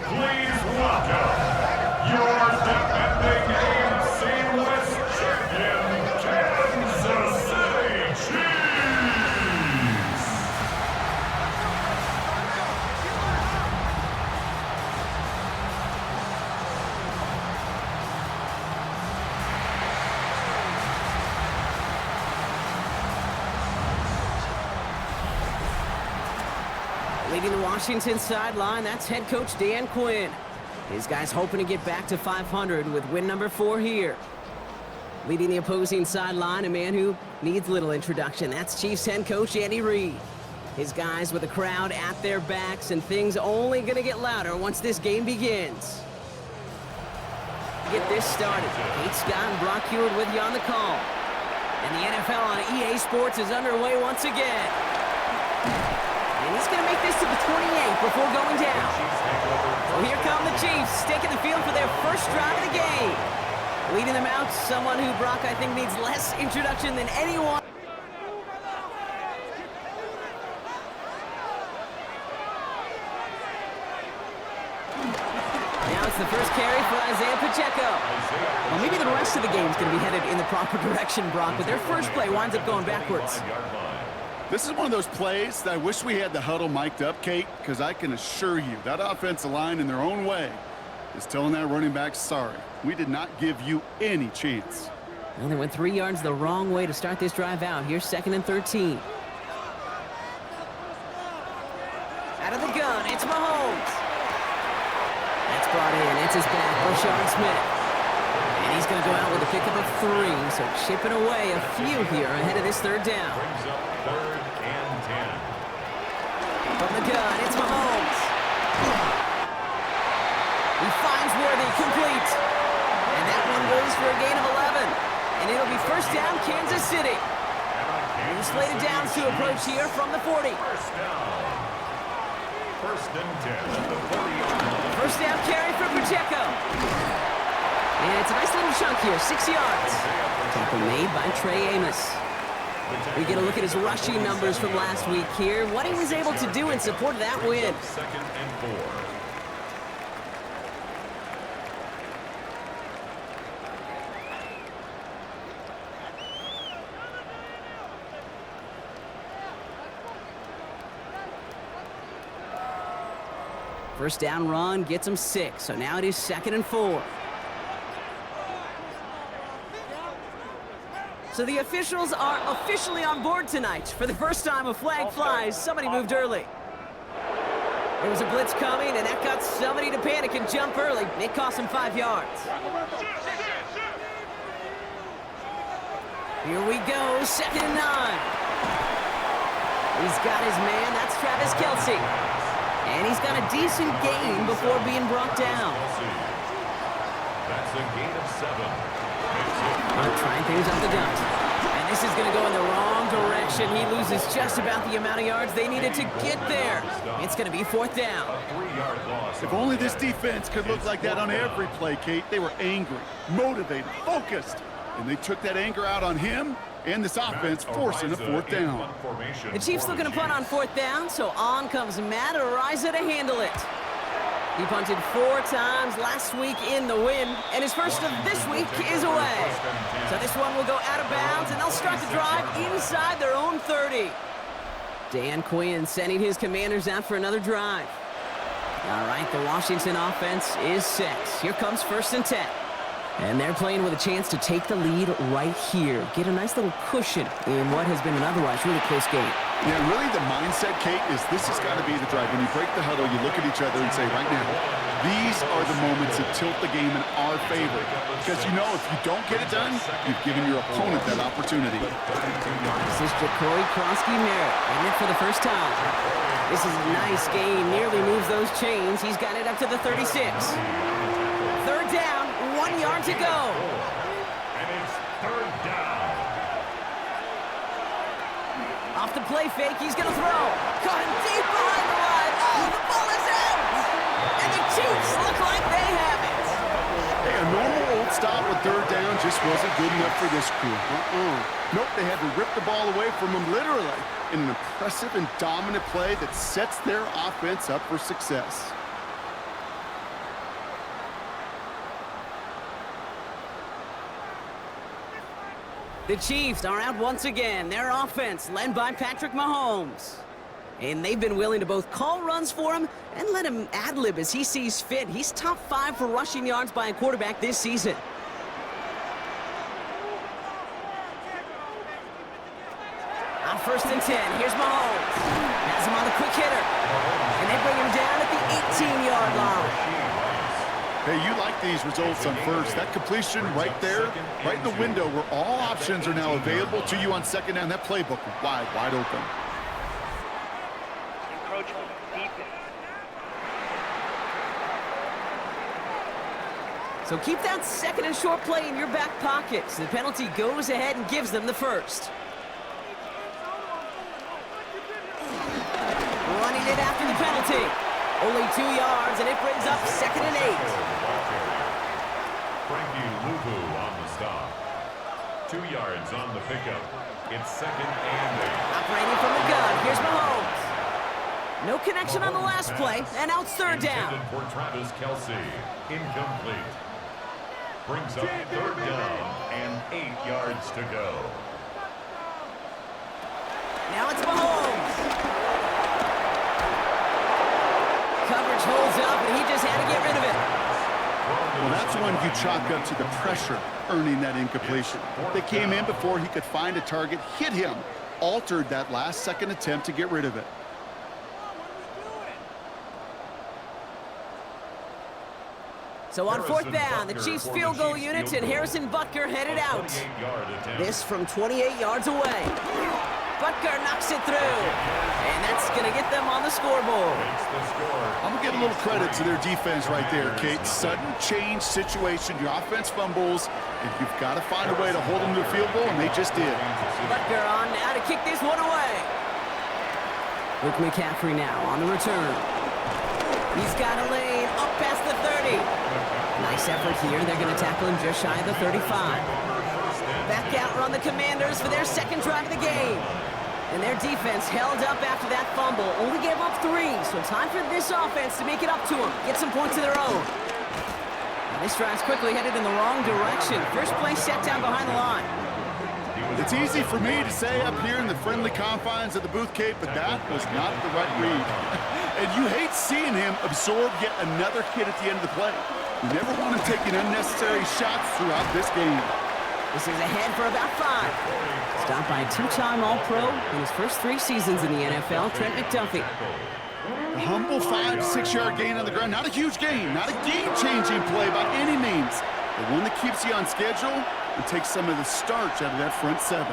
Please welcome your defending AFC West champion, Kansas City Chiefs! Leading the Washington sideline, that's head coach Dan Quinn. His guys hoping to get back to 500 with win number 4 here. Leading the opposing sideline, a man who needs little introduction. That's Chiefs head coach Andy Reid. His guys with a crowd at their backs, and things only going to get louder once this game begins. Get this started. Kate Scott and Brock Hewitt with you on the call. And the NFL on EA Sports is underway once again. And he's going to make this to the 28 before going down. So here come the Chiefs, taking the field for their first drive of the game. Leading them out, someone who Brock, I think, needs less introduction than anyone. Now it's the first carry for Isaiah Pacheco. Well, maybe the rest of the game is going to be headed in the proper direction, Brock, but their first play winds up going backwards. This is one of those plays that I wish we had the huddle mic'd up, Kate, because I can assure you that offensive line in their own way is telling that running back, sorry, we did not give you any chance. Well, they went 3 yards the wrong way to start this drive out. Here's 2nd and 13. Out of the gun, it's Mahomes. That's brought in. It's his back, Rashard Smith. And he's going to go out with a pickup of 3, so chipping away a few here ahead of this 3rd down. Brings up 3rd and 10. From the gun, it's Mahomes. He finds Worthy, complete. And that one goes for a gain of 11. And it'll be first down, Kansas City. New slated downs to approach here from the 40. First down. 1st and 10 at the 40-yard line. First down carry for Pacheco. And it's a nice little chunk here, 6 yards. Tackle made by Trey Amos. We get a look at his rushing numbers from last week here. What he was able to do in support of that win. 2nd and 4. First down run gets him 6, so now it is 2nd and 4. So the officials are officially on board tonight. For the first time, a flag flies. Somebody moved early. There was a blitz coming, and that got somebody to panic and jump early. It cost him 5 yards. Here we go, 2nd and 9. He's got his man, that's Travis Kelce. And he's got a decent gain before being brought down. That's a gain of 7. Trying things up the gut. And this is going to go in the wrong direction. He loses just about the amount of yards they needed to get there. It's going to be 4th down. A 3-yard loss. If only this defense could look like that on every play, Kate. They were angry, motivated, focused, and they took that anger out on him and this offense, forcing a 4th down. The Chiefs looking to punt on 4th down, so on comes Matt Araiza to handle it. He punted 4 times last week in the win, and his first of this week is away. So this one will go out of bounds, and they'll start the drive inside their own 30. Dan Quinn sending his commanders out for another drive. All right, the Washington offense is set. Here comes 1st and 10. And they're playing with a chance to take the lead right here. Get a nice little cushion in what has been an otherwise really close game. Yeah, really the mindset, Kate, is this has got to be the drive. When you break the huddle, you look at each other and say, right now, these are the moments that tilt the game in our favor. Because you know if you don't get it done, you've given your opponent that opportunity. This is Ja'Cory Krosky-Merritt, and it for the first time. This is a nice gain, nearly moves those chains. He's got it up to the 36. 3rd down, 1 yard to go. And it's 3rd down. Off the play fake, he's going to throw. Caught him deep behind the line. Oh, the ball is out. And the Chiefs look like they have it. Hey, a normal old stop with 3rd down just wasn't good enough for this crew. Nope, they had to rip the ball away from him literally in an impressive and dominant play that sets their offense up for success. The Chiefs are out once again. Their offense led by Patrick Mahomes. And they've been willing to both call runs for him and let him ad-lib as he sees fit. He's top 5 for rushing yards by a quarterback this season. On 1st and 10, here's Mahomes. Has him on the quick hitter. And they bring him down at the 18-yard line. Hey, you like these results on first. That completion right there, right in the window where all options are now available to you on second down. That playbook wide open. Encroachment, defense. So keep that second and short play in your back pocket. So the penalty goes ahead and gives them the first. Running it after the penalty. Only 2 yards, and it brings up 2nd and 8. Frankie Luvu on the stop. 2 yards on the pickup. It's 2nd and 8. Operating from the gun, here's Mahomes. No connection on the last play, and now it's 3rd down. Intended for Travis Kelce. Incomplete. Brings up 3rd down and 8 yards to go. Now it's Mahomes. Coverage holds up, and he just had to get rid of it. Well, that's one you chalk up to the pressure earning that incompletion. They came in before he could find a target, hit him, altered that last-second attempt to get rid of it. So on 4th down, the Chiefs field goal unit and Harrison Butker headed out. This from 28 yards away. Butker knocks it through, and that's going to get them on the scoreboard. I'm going to give a little credit to their defense right there, Kate. Sudden change situation, your offense fumbles, and you've got to find a way to hold them to the field goal, and they just did. Butker on now to kick this one away. With McCaffrey now on the return. He's got a lane up past the 30. Nice effort here. They're going to tackle him just shy of the 35. Back out run the Commanders for their 2nd drive of the game. And their defense held up after that fumble. Only gave up 3, so time for this offense to make it up to them. Get some points of their own. And this drive's quickly headed in the wrong direction. First play set down behind the line. It's easy for me to say up here in the friendly confines of the booth, Kate, but that was not the right read. And you hate seeing him absorb yet another hit at the end of the play. You never want him taking unnecessary shots throughout this game. This is ahead for about 5. Stopped by a 2-time All-Pro in his first 3 seasons in the NFL, Trent McDuffie. A humble 5 to 6 yard gain on the ground. Not a huge gain, not a game-changing play by any means. But one that keeps you on schedule and takes some of the starch out of that front 7.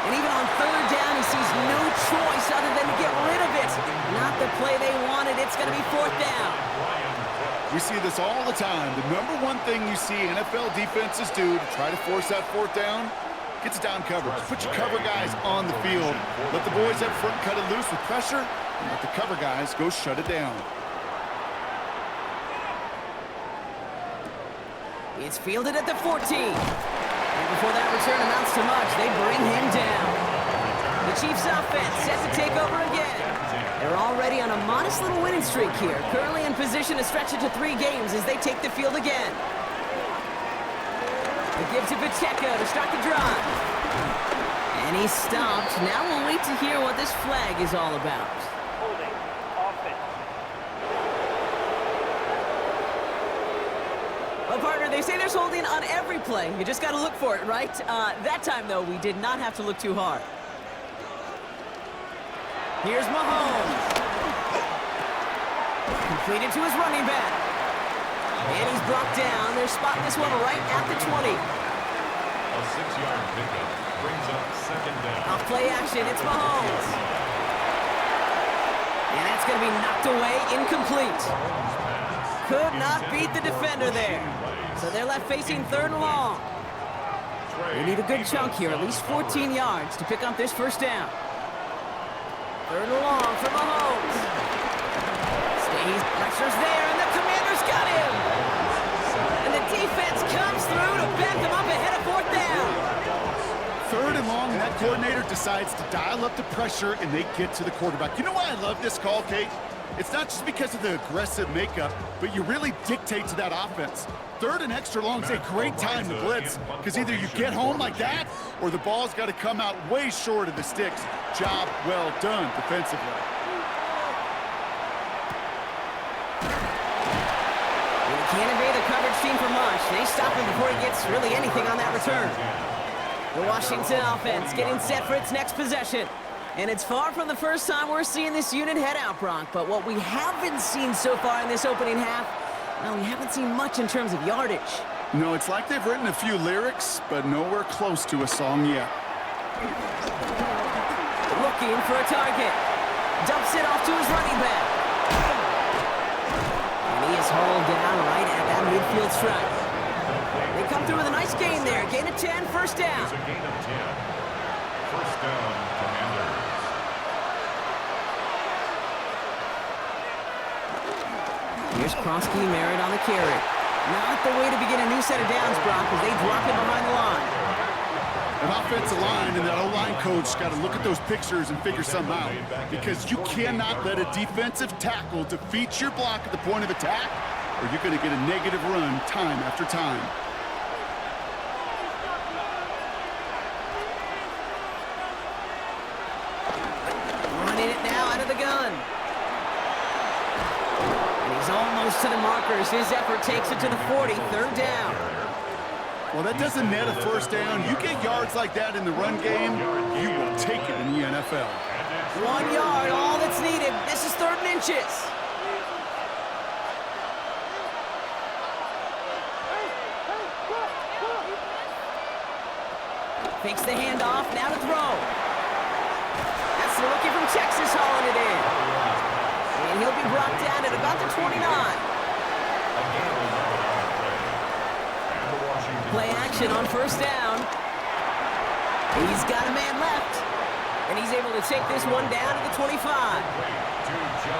And even on 3rd down, he sees no choice other than to get rid of it. Not the play they wanted. It's going to be 4th down. We see this all the time. The number one thing you see NFL defenses do to try to force that 4th down, gets down coverage. Put your cover guys on the field. Let the boys up front cut it loose with pressure, and let the cover guys go shut it down. It's fielded at the 14. And before that return amounts to much, they bring him down. The Chiefs offense set to take over again. They're already on a modest little winning streak here, currently in position to stretch it to 3 games as they take the field again. They give to Pacheco to start the drive. And he's stopped. Now we'll wait to hear what this flag is all about. Holding. Offense. Well, partner, they say there's holding on every play. You just got to look for it, right? That time, though, we did not have to look too hard. Here's Mahomes. Completed to his running back. And he's brought down. They're spotting this one right at the 20. A 6-yard pickup brings up 2nd down. Off play action, it's Mahomes. And that's going to be knocked away, incomplete. Could not beat the defender there. So they're left facing 3rd and long. They need a good chunk here, at least 14 yards to pick up this 1st down. 3rd and long for Mahomes. Stays, pressure's there, and the Commanders got him. And the defense comes through to back them up ahead of 4th down. 3rd and long, and that coordinator decides to dial up the pressure, and they get to the quarterback. You know why I love this call, Kate? It's not just because of the aggressive makeup, but you really dictate to that offense. Third and extra long is a great time to blitz, because either you get home like that, or the ball's got to come out way short of the sticks. Job well done defensively. Can't evade the coverage team for much. They stop him before he gets really anything on that return. The Washington offense getting set for its next possession. And it's far from the first time we're seeing this unit head out, Brock. But what we haven't seen so far in this opening half, well, we haven't seen much in terms of yardage. No, it's like they've written a few lyrics, but nowhere close to a song yet. Looking for a target. Dumps it off to his running back. He is hauled down right at that midfield stripe. They come through with a nice gain there. Gain of 10, first down. It's a gain of 10. First down, Commanders. Here's Krosky Merritt on the carry. Not the way to begin a new set of downs, Brock, as they drop him behind the line. An offensive line and that O-line coach got to look at those pictures and figure something out, because you cannot let a defensive tackle defeat your block at the point of attack, or you're going to get a negative run time after time. Running it now out of the gun. And he's almost to the markers. His effort takes it to the 40, third down. Well, that doesn't net a first down. You get yards like that in the run game, you will take it in the NFL. 1 yard, all that's needed. This is third and inches. Fakes the handoff, now to throw. That's the rookie from Texas hauling it in. And he'll be brought down at about the 29. Play action on first down. He's got a man left. And he's able to take this one down to the 25.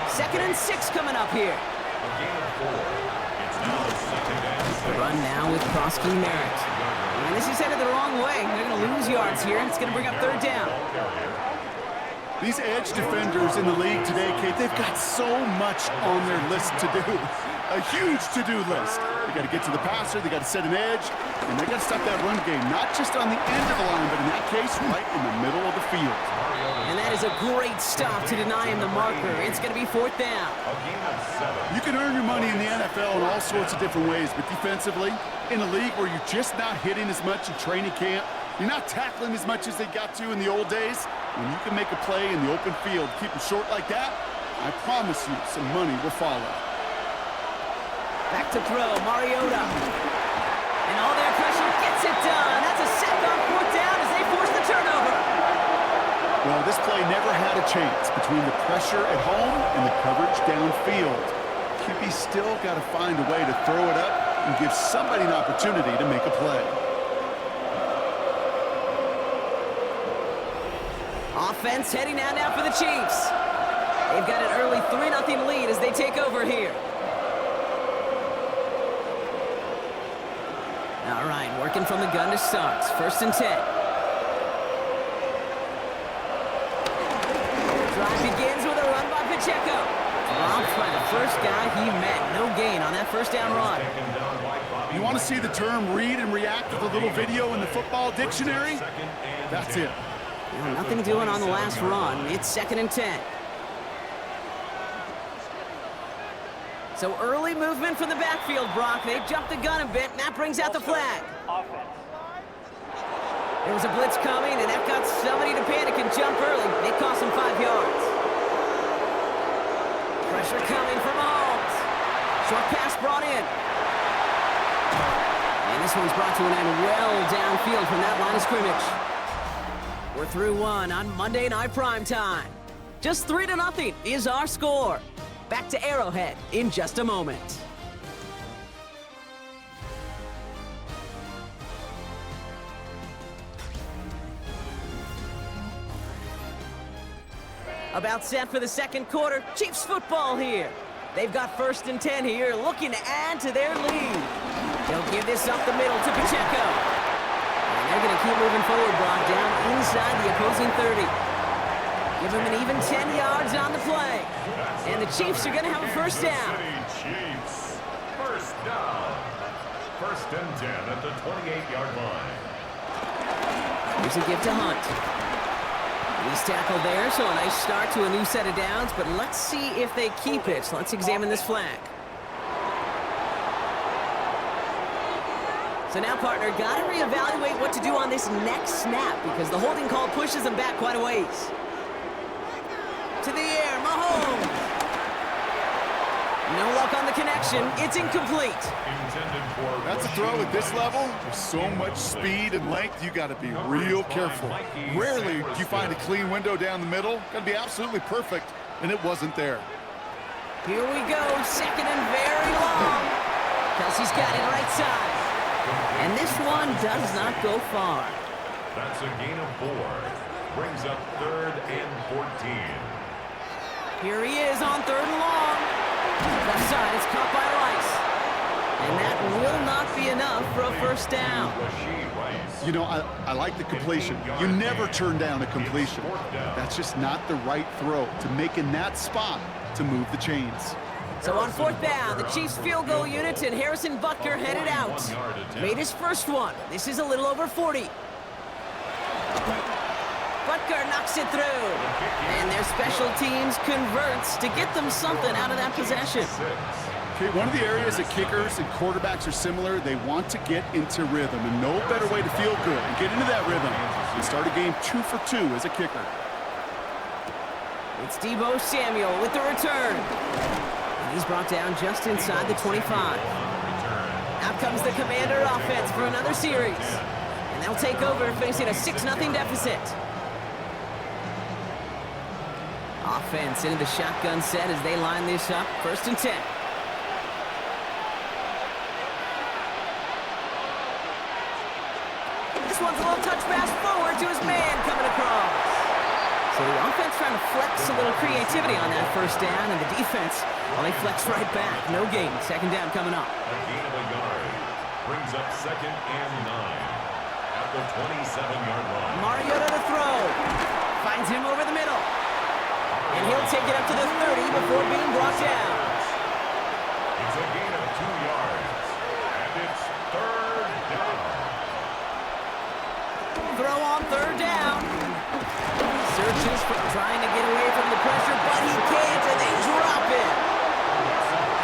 Second and 6 coming up here. The run now with Krosky Merritt. And this is headed the wrong way. They're going to lose yards here, and it's going to bring up third down. These edge defenders in the league today, Kate, they've got so much on their list to do. A huge to-do list. They got to get to the passer, they got to set an edge, and they got to stop that run game, not just on the end of the line, but in that case, right in the middle of the field. And that is a great stop to deny him the marker. It's going to be fourth down. You can earn your money in the NFL in all sorts of different ways, but defensively, in a league where you're just not hitting as much in training camp, you're not tackling as much as they got to in the old days, when you can make a play in the open field, keep them short like that, I promise you some money will follow. Back to throw, Mariota. And all their pressure gets it done. That's a sack on fourth down as they force the turnover. Well, this play never had a chance between the pressure at home and the coverage downfield. QB still got to find a way to throw it up and give somebody an opportunity to make a play. Offense heading out now for the Chiefs. They've got an early 3-0 lead as they take over here. All right, working from the gun to start. First and 10. Drive begins with a run by Pacheco. Dropped by the first guy he met. No gain on that first down run. You want to see the term read and react with a little video in the football dictionary? That's it. Well, nothing doing on the last run. It's second and 10. So early movement from the backfield, Brock. They jumped the gun a bit, and that brings out the flag. There was a blitz coming, and that got somebody to panic and jump early. They cost him 5 yards. Pressure coming from Mahomes. Short pass brought in. And this one's brought to an end well downfield from that line of scrimmage. We're through one on Monday Night Primetime. Just 3-0 is our score. Back to Arrowhead in just a moment. About set for the second quarter. Chiefs football here. They've got first and 10 here, looking to add to their lead. They'll give this up the middle to Pacheco. And they're going to keep moving forward, Brock, down inside the opposing 30. Give him an even 10 yards on the play. And the Chiefs are going to have a first down. City Chiefs. First down. First and 10 at the 28-yard line. Here's a give to Hunt. He's tackled there, so a nice start to a new set of downs, but let's see if they keep it. So let's examine this flag. So now, partner, got to reevaluate what to do on this next snap because the holding call pushes them back quite a ways. To the air, Mahomes. No luck on the connection. It's incomplete. That's a throw at this level. There's so much speed and length, you got to be real careful. Rarely do you find a clean window down the middle. Got to be absolutely perfect, and it wasn't there. Here we go, second and very long. Kelsey's got it right side. And this one does not go far. That's a gain of 4. Brings up 3rd and 14. Here he is on 3rd and long. Left side, it's caught by Rice. And that will not be enough for a first down. You know, I like the completion. You never turn down a completion. That's just not the right throw to make in that spot to move the chains. So on 4th down, the Chiefs field goal unit and Harrison Butker headed out. Made his first one. This is a little over 40. Butker knocks it through. And their special teams converts to get them something out of that possession. Okay, one of the areas that kickers and quarterbacks are similar, they want to get into rhythm. And no better way to feel good and get into that rhythm than start a game 2 for 2 as a kicker. It's Deebo Samuel with the return. He's brought down just inside the 25. Out comes the Commander offense for another series. And they'll take over facing a 6-0 deficit. Offense into the shotgun set as they line this up. 1st and 10. This one's a little touch pass forward to his man coming across. So the offense trying to flex a little creativity on that first down, and the defense, well, they flex right back. No gain. 2nd down coming up. A gain of a yard. Brings up 2nd and 9 at the 27-yard line. Mariota to throw. Finds him over the middle. And he'll take it up to the 30 before being brought down. It's a gain of 2 yards. And it's 3rd down. Throw on 3rd down. Searches for trying to get away from the pressure, but he can't, and they drop it.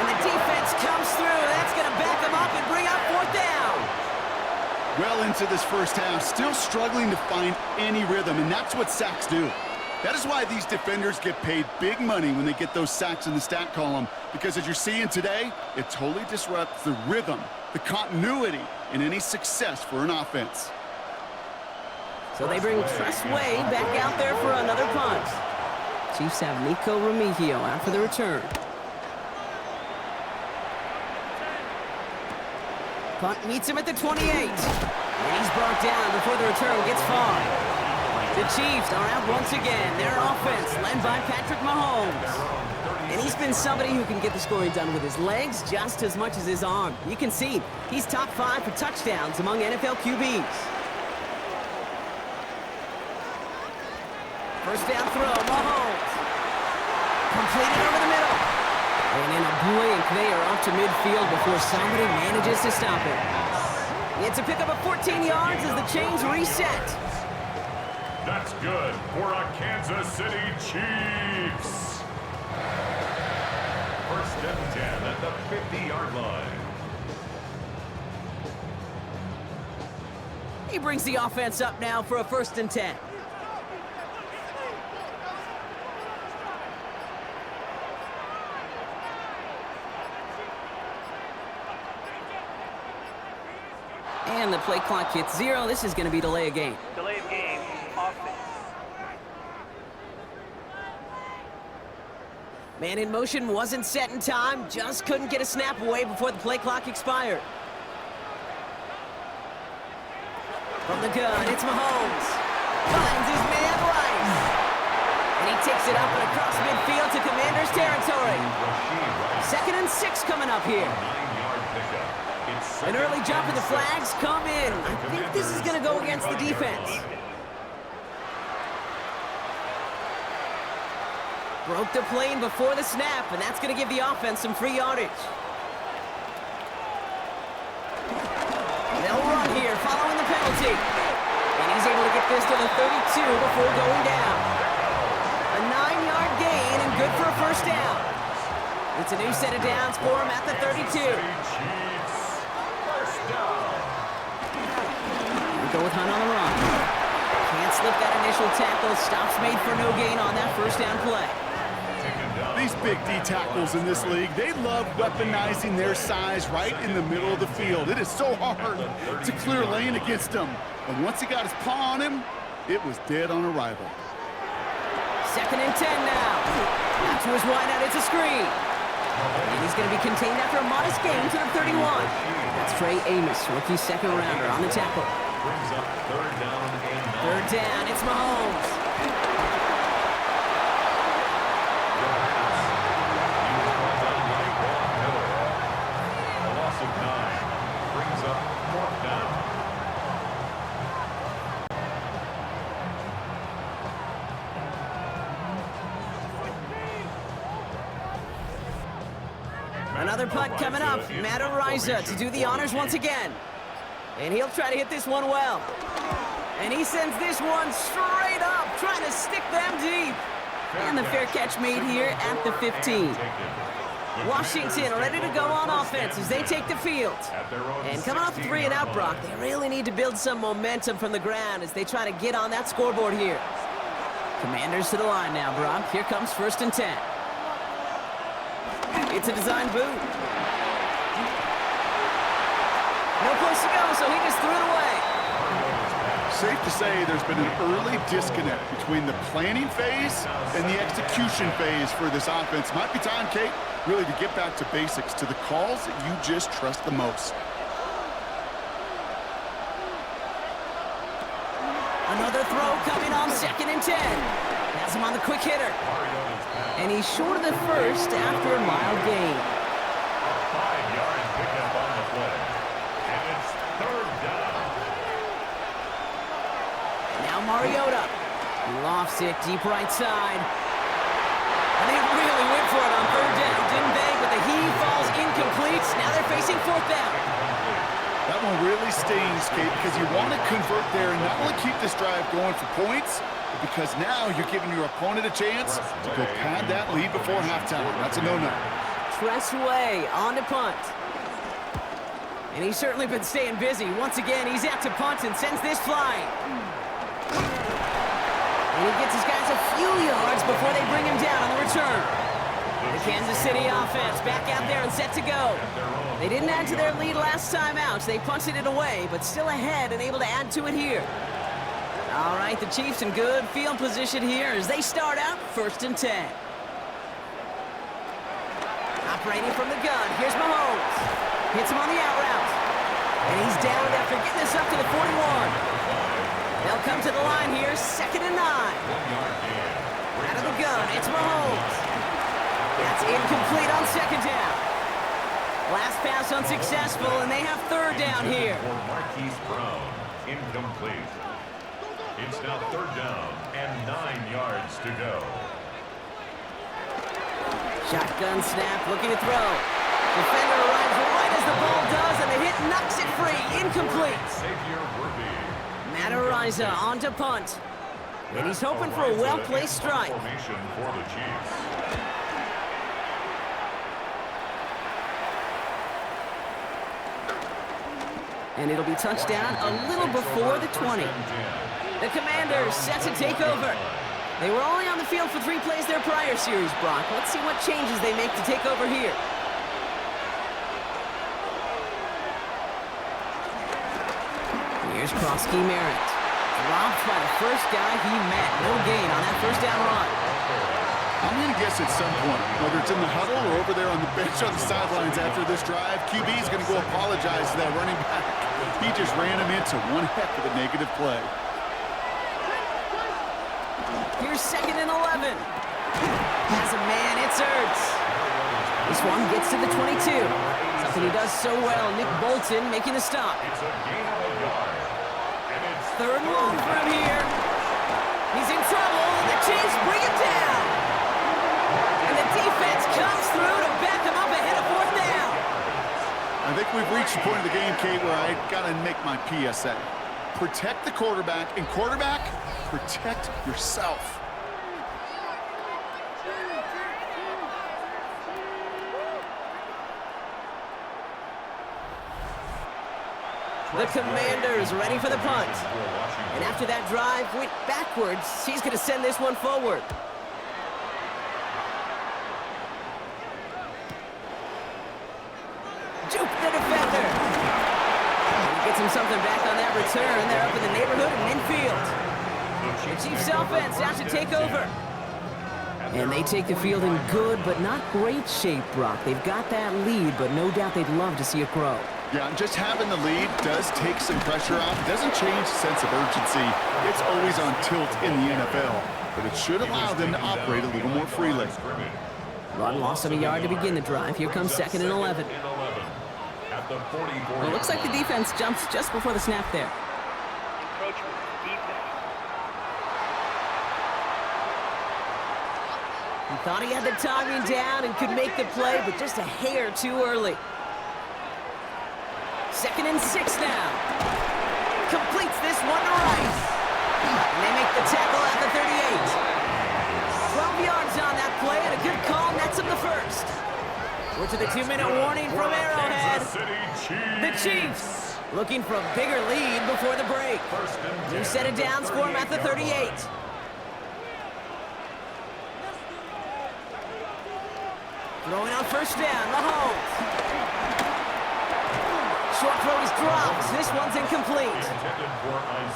And the defense comes through. That's going to back them up and bring up 4th down. Well into this first half, still struggling to find any rhythm, and that's what sacks do. That is why these defenders get paid big money when they get those sacks in the stat column, because as you're seeing today, it totally disrupts the rhythm, the continuity, and any success for an offense. So they bring Tress Way back out there for another punt. Chiefs have Nico Remigio out for the return. Punt meets him at the 28. And he's brought down before the return gets far. The Chiefs are out once again. Their offense led by Patrick Mahomes. And he's been somebody who can get the scoring done with his legs just as much as his arm. You can see he's top 5 for touchdowns among NFL QBs. First down throw, Mahomes. Completed over the middle. And in a blink, they are off to midfield before somebody manages to stop it. It's a pickup of 14 yards as the chains reset. That's good for a Kansas City Chiefs. 1st and 10 at the 50-yard line. He brings the offense up now for a 1st and 10. And the play clock hits 0. This is going to be delay of game. Delay of game, offense. Man in motion wasn't set in time. Just couldn't get a snap away before the play clock expired. From the gun, it's Mahomes. Finds his man Rice. And he takes it up and across midfield to Commander's territory. 2nd and 6 coming up here. An early jump and the flags come in. I think this is going to go against the defense. Broke the plane before the snap, and that's going to give the offense some free yardage. They'll run here following the penalty. And he's able to get this to the 32 before going down. A 9-yard gain and good for a first down. It's a new set of downs for him at the 32. We go with Hunt on the run. Can't slip that initial tackle. Stops made for no gain on that first down play. These big D tackles in this league, they love weaponizing their size right in the middle of the field. It is so hard to clear lane against them. And once he got his paw on him, it was dead on arrival. 2nd and 10 now. Out to his wideout, it's a screen. And he's going to be contained after a modest gain to the 31. That's Trey Amos, rookie second rounder on the tackle. Brings up 3rd down and 9. 3rd down, it's Mahomes. A loss of 9. Brings up 4th down. Another punt coming up. Madden to do the honors once again. And he'll try to hit this one well. And he sends this one straight up, trying to stick them deep. And the fair catch made here at the 15. Washington ready to go on offense as they take the field. And coming off 3 and out, Brock, they really need to build some momentum from the ground as they try to get on that scoreboard here. Commanders to the line now, Brock. Here comes 1st and 10. It's a design boot. No place to go, so he just threw it away. Safe to say there's been an early disconnect between the planning phase and the execution phase for this offense. Might be time, Kate, really to get back to basics, to the calls that you just trust the most. Another throw coming on 2nd and 10. Has him on the quick hitter. And he's short of the first after a mild gain. 5-yard pickup on the play. And it's 3rd down. Now Mariota. He lofts it deep right side. And they really went for it on 3rd down, didn't they? But the heave falls incomplete. Now they're facing 4th down. That one really stings, Kate, because you want to convert there and not only keep this drive going for points, but because now you're giving your opponent a chance to go pad that lead before halftime. That's a no-no. Tressway on to punt. And he's certainly been staying busy. Once again, he's out to punt and sends this flying. And he gets his guys a few yards before they bring him down on the return. The Kansas City offense back out there and set to go. They didn't add to their lead last time out. They punted it away, but still ahead and able to add to it here. All right, the Chiefs in good field position here as they start out 1st and 10. Operating from the gun, here's Mahomes. Hits him on the out route. And he's down after getting this up to the 41. They'll come to the line here, 2nd and 9. Out of the gun, it's Mahomes. That's incomplete on 2nd down. Last pass unsuccessful, and they have 3rd down here. For Marquise Brown, incomplete. It's now 3rd down and 9 yards to go. Shotgun snap, looking to throw. Defender arrives right as the ball does, and the hit knocks it free. Incomplete. Xavier Worthy. Matariza on to punt. And he's hoping for a well-placed strike. Formation for the Chiefs. And it'll be touchdown a little before the 20. The Commanders set to take over. They were only on the field for 3 plays their prior series, Brock. Let's see what changes they make to take over here. Here's Krosky Merritt. Dropped by the first guy he met. No gain on that first down run. I'm going to guess at some point, whether it's in the huddle or over there on the bench on the sidelines after this drive, QB is going to go apologize to that running back. He just ran him into one heck of a negative play. Here's 2nd and 11. As a man, it's Ertz. This one gets to the 22. Something he does so well. Nick Bolton making a stop. It's a gain of a yard. And it's 3rd and 1 for him here. He's in trouble. The Chiefs bring him down. reached the point of the game, Kate, where I got to make my PSA. Protect the quarterback, and quarterback, protect yourself. The Commanders ready for the punt. And after that drive went backwards, he's going to send this one forward. Juke the defender. And he gets him something back on that return. They're up in the neighborhood and infield. The Chiefs offense out to take over. And they take the field in good but not great shape, Brock. They've got that lead, but no doubt they'd love to see it grow. Yeah, just having the lead does take some pressure off. It doesn't change the sense of urgency. It's always on tilt in the NFL, but it should allow them to operate a little more freely. Run loss of a yard to begin the drive. Here comes 2nd and 11. Well, it looks like the defense jumps just before the snap there. Encroachment defense. He thought he had the timing down and could make the play, but just a hair too early. 2nd and 6 now. Completes this one to Rice. And they make the tackle at the 38. 12 yards on that play, and a good call nets him the first. We're to the 2-minute warning from Arrowhead. The Chiefs looking for a bigger lead before the break. New set of downs for him at the 38. Throwing on first down, Mahomes. Short throw is dropped. This one's incomplete.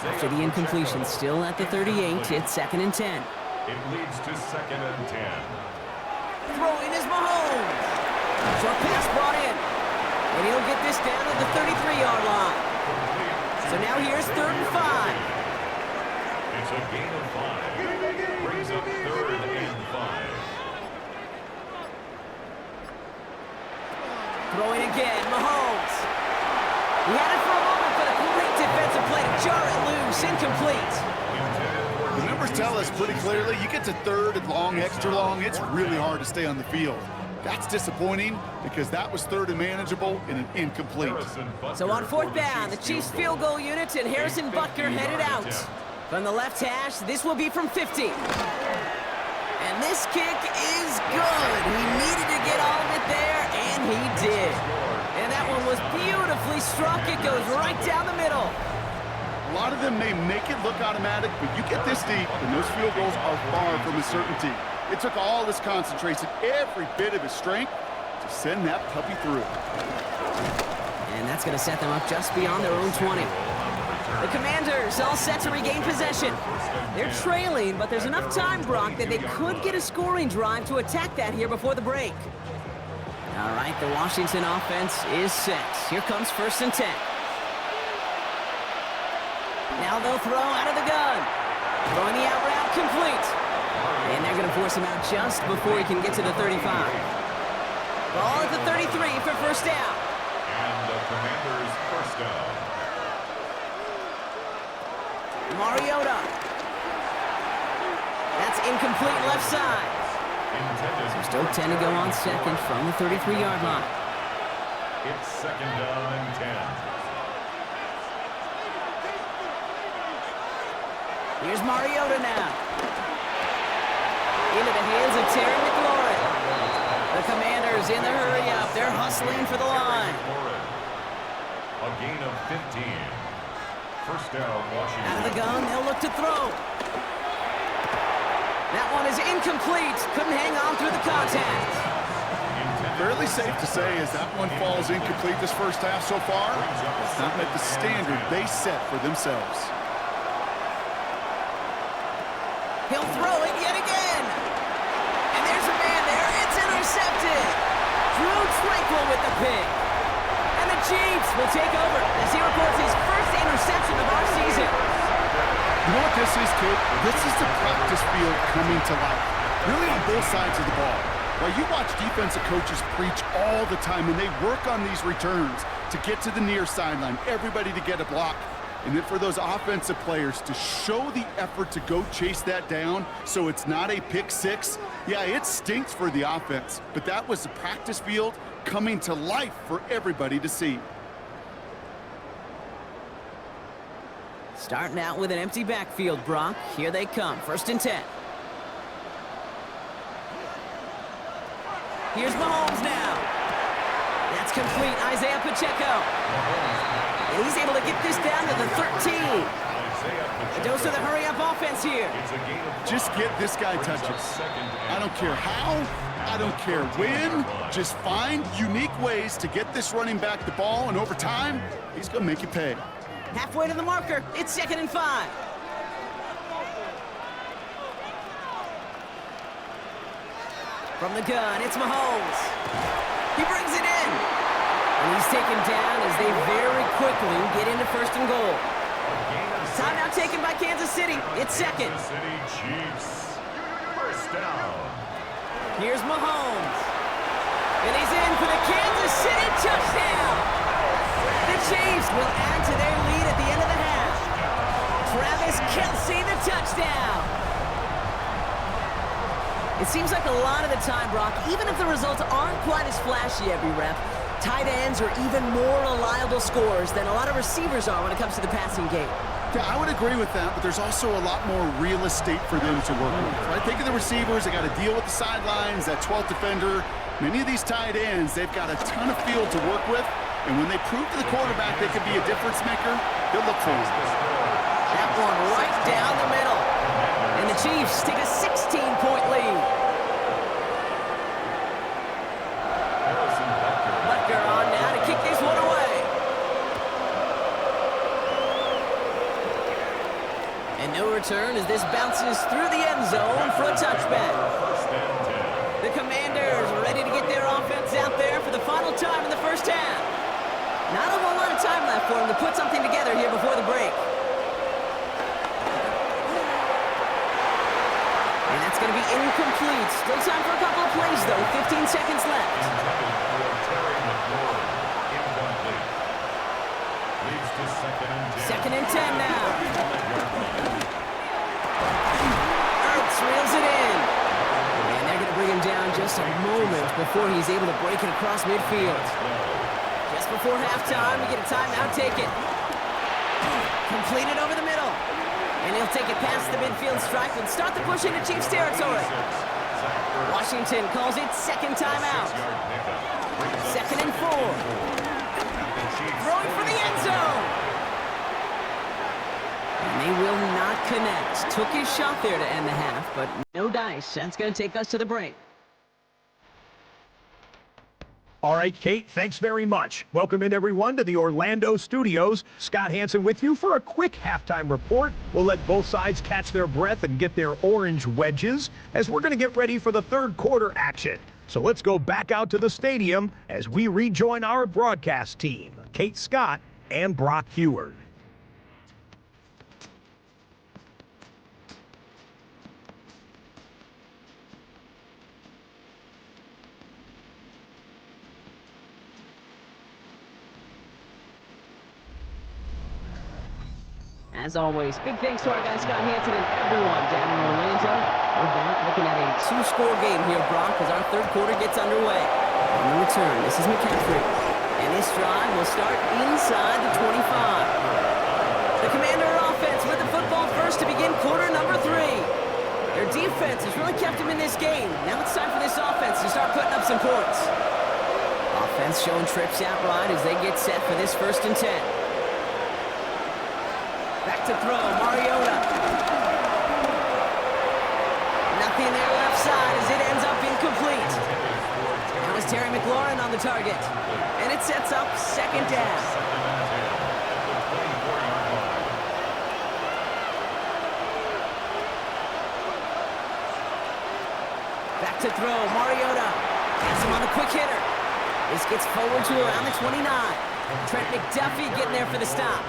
After the incompletion, still at the 38, it's 2nd and 10. It leads to 2nd and 10. Throwing is Mahomes. Short pass brought in. And he'll get this down at the 33-yard line. So now here's 3rd and 5. It's a gain of 5. Brings up 3rd and 5. Throwing again, Mahomes. He had it for a moment, but a great defensive play to jar it loose. Incomplete. The numbers tell us pretty clearly, you get to 3rd and long, extra long, it's really hard to stay on the field. That's disappointing because that was 3rd and manageable and an incomplete. So on 4th down, the Chiefs field goal unit and Harrison Butker headed out. From the left hash, this will be from 50. And this kick is good. He needed to get all of it there, and he did. And that one was beautifully struck. It goes right down the middle. A lot of them may make it look automatic, but you get this deep, and those field goals are far from a certainty. It took all his concentration, every bit of his strength, to send that puppy through. And that's going to set them up just beyond their own 20. The Commanders all set to regain possession. They're trailing, but there's enough time, Brock, that they could get a scoring drive to attack that here before the break. All right, the Washington offense is set. Here comes 1st and 10. Now they'll throw out of the gun. Throwing the out route complete. And they're going to force him out just before he can get to the 35. Ball at the 33 for first down. And the Commanders' first down. Mariota. That's incomplete left side. So still 10 to go on second from the 33-yard line. It's 2nd down and 10. Here's Mariota now. Into the hands of Terry McLaurin. The Commanders in the hurry-up. They're hustling for the line. A gain of 15. First down, Washington. Out of the gun, they'll look to throw. That one is incomplete. Couldn't hang on through the contact. Fairly safe to say as that one falls incomplete this first half so far, it's not met the standard they set for themselves. He'll throw it yet again. And there's a man there. It's intercepted. Drew Tranquil with the pick. And the Chiefs will take over as he records his first interception of our season. You know what this is, kid? This is the practice field coming to life. Really on both sides of the ball. Right, you watch defensive coaches preach all the time, and they work on these returns to get to the near sideline, everybody to get a block. And then for those offensive players to show the effort to go chase that down so it's not a pick six, yeah, it stinks for the offense. But that was the practice field coming to life for everybody to see. Starting out with an empty backfield, Brock. Here they come. 1st and 10. Here's Mahomes now. That's complete. Isaiah Pacheco. And he's able to get this down to the 13. A dose of the hurry-up offense here. Just get this guy touches. I don't care how, I don't care when. Just find unique ways to get this running back the ball, and over time, he's going to make you pay. Halfway to the marker. It's 2nd and 5. From the gun, it's Mahomes. He brings it in. And he's taken down as they very quickly get into 1st and goal. Timeout taken by Kansas City. It's 2nd. Kansas City Chiefs. 1st down. Here's Mahomes. And he's in for the Kansas City touchdown. The Chiefs will add to their lead at the end of the half. Travis Kelce, the touchdown. It seems like a lot of the time, Brock, even if the results aren't quite as flashy every rep, tight ends are even more reliable scorers than a lot of receivers are when it comes to the passing game. Yeah, I would agree with that, but there's also a lot more real estate for them to work with. Right? Think of the receivers. They got to deal with the sidelines, that 12th defender. Many of these tight ends, they've got a ton of field to work with, and when they prove to the quarterback they could be a difference maker, they'll look for it. That one right down the middle. And the Chiefs take a 16-point lead. Butker on now to kick this one away. And no return as this bounces through the end zone for a touchback. The Commanders are ready to get their offense out there for the final time in the 1st half. Not a whole lot of time left for them to put something together here before the break. And that's going to be incomplete. Still time for a couple of plays, though. 15 seconds left. Second and 10 now. Ertz reels it in. And they're going to bring him down just a moment before he's able to break it across midfield. Just before halftime, we get a timeout taken. Completed over the middle. And he'll take it past the midfield stripe and start the push into Chiefs territory. Washington calls it 2nd timeout. 2nd and 4. Throwing for the end zone. And they will not connect. Took his shot there to end the half, but no dice. That's going to take us to the break. All right, Kate, thanks very much. Welcome in, everyone, to the Orlando studios. Scott Hansen with you for a quick halftime report. We'll let both sides catch their breath and get their orange wedges as we're going to get ready for the 3rd quarter action. So let's go back out to the stadium as we rejoin our broadcast team, Kate Scott and Brock Heward. As always, big thanks to our guy Scott Hansen and everyone down in Orlando. We're back looking at a 2-score game here, Brock, as our 3rd quarter gets underway. On the return, this is McCaffrey. And this drive will start inside the 25. The Commander offense with the football first to begin quarter number 3. Their defense has really kept them in this game. Now it's time for this offense to start putting up some points. Offense showing trips out right as they get set for this 1st and 10. Back to throw, Mariota. Nothing there left side as it ends up incomplete. Now is Terry McLaurin on the target. And it sets up 2nd down. Back to throw, Mariota. Has him on a quick hitter. This gets forward to around the 29. Trent McDuffie getting there for the stop.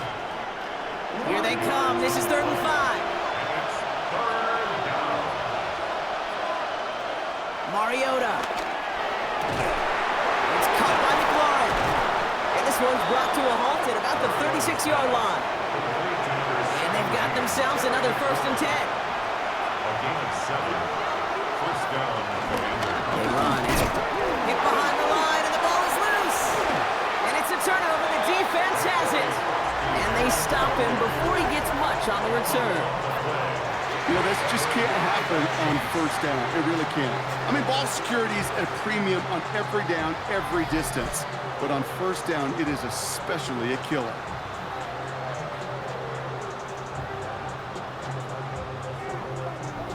Here they come. This is 3rd and 5. Mariota. It's caught by McLaurin. And this one's brought to a halt at about the 36-yard line. And they've got themselves another 1st and 10. A gain of 7. 1st down. They run. It's hit behind the line, and the ball is loose. And it's a turnover. The defense has it. And they stop him before he gets much return. You know, this just can't happen on first down. It really can't. I mean, ball security is at a premium on every down, every distance. But on first down, it is especially a killer.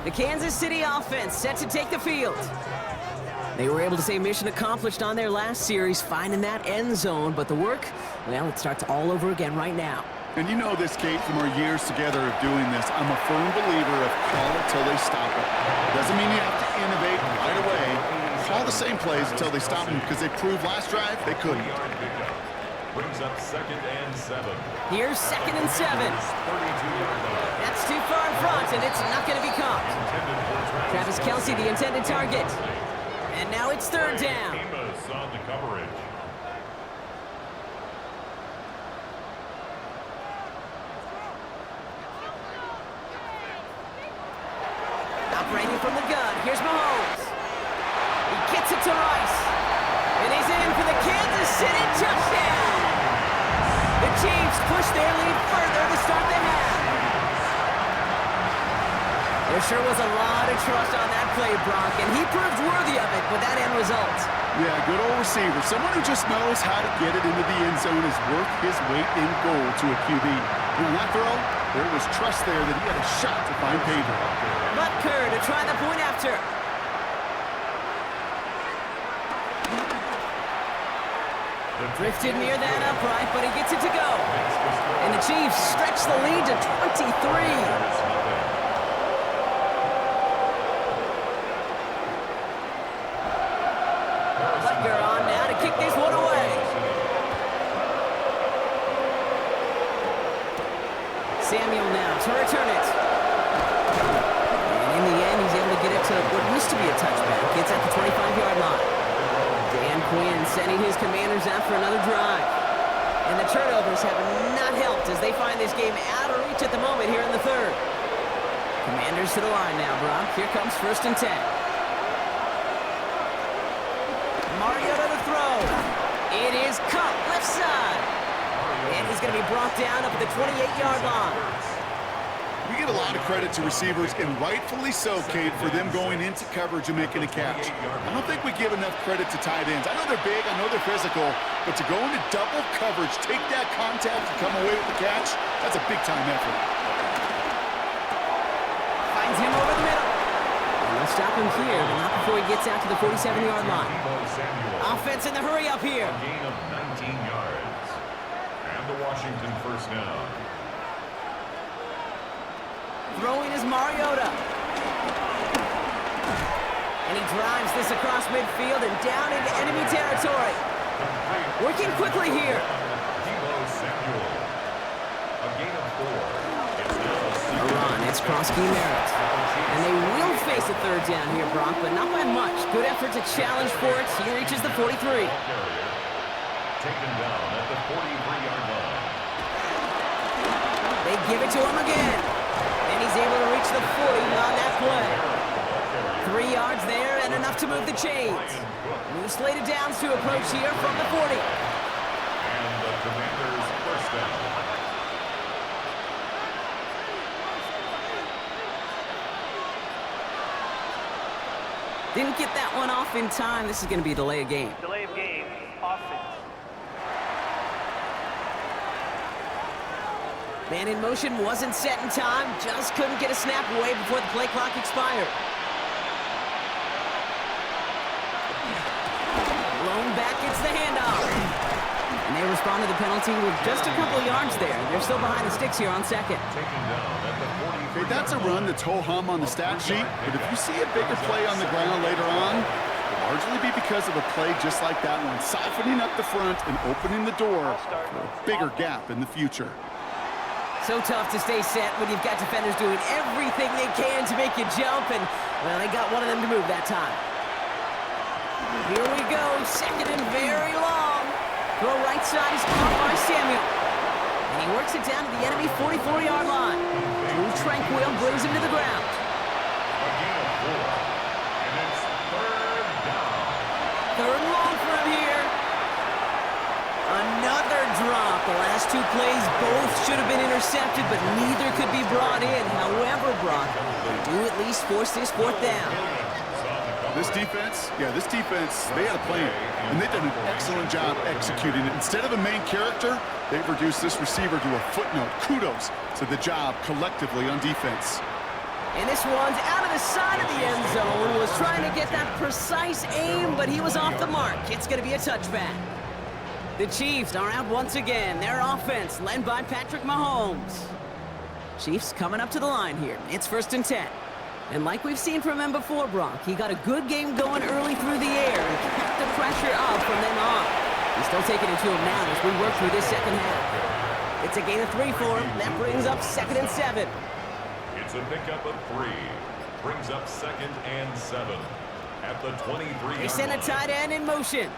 The Kansas City offense set to take the field. They were able to say mission accomplished on their last series, finding that end zone. But the work, well, it starts all over again right now. And you know this, Kate, from our years together of doing this. I'm a firm believer of call it till they stop it. Doesn't mean you have to innovate right away. Call the same plays until they stop them, because they proved last drive they couldn't. Brings up 2nd and 7. Here's 2nd and 7. That's too far in front, and it's not going to be caught. Travis Kelce, the intended target. And now it's 3rd down. Amos on the coverage. Operating from the gun, here's Mahomes. He gets it to Rice. And he's in for the Kansas City touchdown. The Chiefs push their lead further to start the half. There sure was a lot of trust on that play, Brock, and he proved worthy of it with that end result. Yeah, good old receiver. Someone who just knows how to get it into the end zone is worth his weight in gold to a QB. And on that throw, there was trust there that he had a shot to find pavement. Butker to try the point after. Drifted near that upright, but he gets it to go. And the Chiefs stretch the lead to 23. Butker on now to kick this one away. Samuel now to return it. And in the end, he's able to get it to what used to be a touchback. It's at the 25-yard line. Dan Quinn sending his Commanders out for another drive. And the turnovers have not helped as they find this game out of reach at the moment here in the 3rd. Commanders to the line now, Brock. Here comes 1st and 10. Mariota to throw. It is caught left side. And he's going to be brought down up at the 28-yard line. We give a lot of credit to receivers, and rightfully so, Kate, for them going into coverage and making a catch. I don't think we give enough credit to tight ends. I know they're big, I know they're physical, but to go into double coverage, take that contact, and come away with the catch, that's a big-time effort. Finds him over the middle. And they'll stop him here, but not before he gets out to the 47-yard line. Offense in the hurry up here. A gain of 19 yards. And the Washington 1st down. Throwing is Mariota. And he drives this across midfield and down into enemy territory. Working quickly here. A gain of 4. A run, it's Krosky Merritt. And they will face a 3rd down here, Brock, but not by much. Good effort to challenge for it. He reaches the 43. Taken down at the 43-yard line. They give it to him again. And he's able to reach the 40 on that play. 3 yards there and enough to move the chains. New slated downs to approach here from the 40. And the Commanders' 1st down. Didn't get that one off in time. This is going to be a delay of game. Delay of game, offense. Man in motion wasn't set in time. Just couldn't get a snap away before the play clock expired. Blown back, it's the handoff. And they respond to the penalty with just a couple of yards there. They're still behind the sticks here on 2nd. Taken down at the 43. Hey, that's a run that's ho-hum on the stat sheet, but if you see a bigger play on the ground later on, it'll largely be because of a play just like that one, softening up the front and opening the door for a bigger gap in the future. So tough to stay set when you've got defenders doing everything they can to make you jump, and, well, they got one of them to move that time. Here we go, 2nd and very long. Throw right side is caught by Samuel. And he works it down to the enemy 44-yard line. Drew Tranquil brings him to the ground. A gain of 4. And it's 3rd down. 3rd and long for him here. Another drop, The last two plays both should have been intercepted, but neither could be brought in. However, Brock, they do at least force this fourth down. This defense, they had a plan, and they've done an excellent job executing it. Instead of a main character, they've reduced this receiver to a footnote. Kudos to the job collectively on defense. And this one's out of the side of the end zone. Was trying to get that precise aim, but he was off the mark. It's going to be a touchback. The Chiefs are out once again. Their offense led by Patrick Mahomes. Chiefs coming up to the line here. It's 1st and 10. And like we've seen from him before, Brock, he got a good game going early through the air and kept the pressure up from then on. He's still taking it to him now as we work through this second half. It's a gain of 3 for him. That brings up 2nd and 7. It's a pickup of 3. Brings up 2nd and 7 at the 23-yard They send a line. tight end in motion.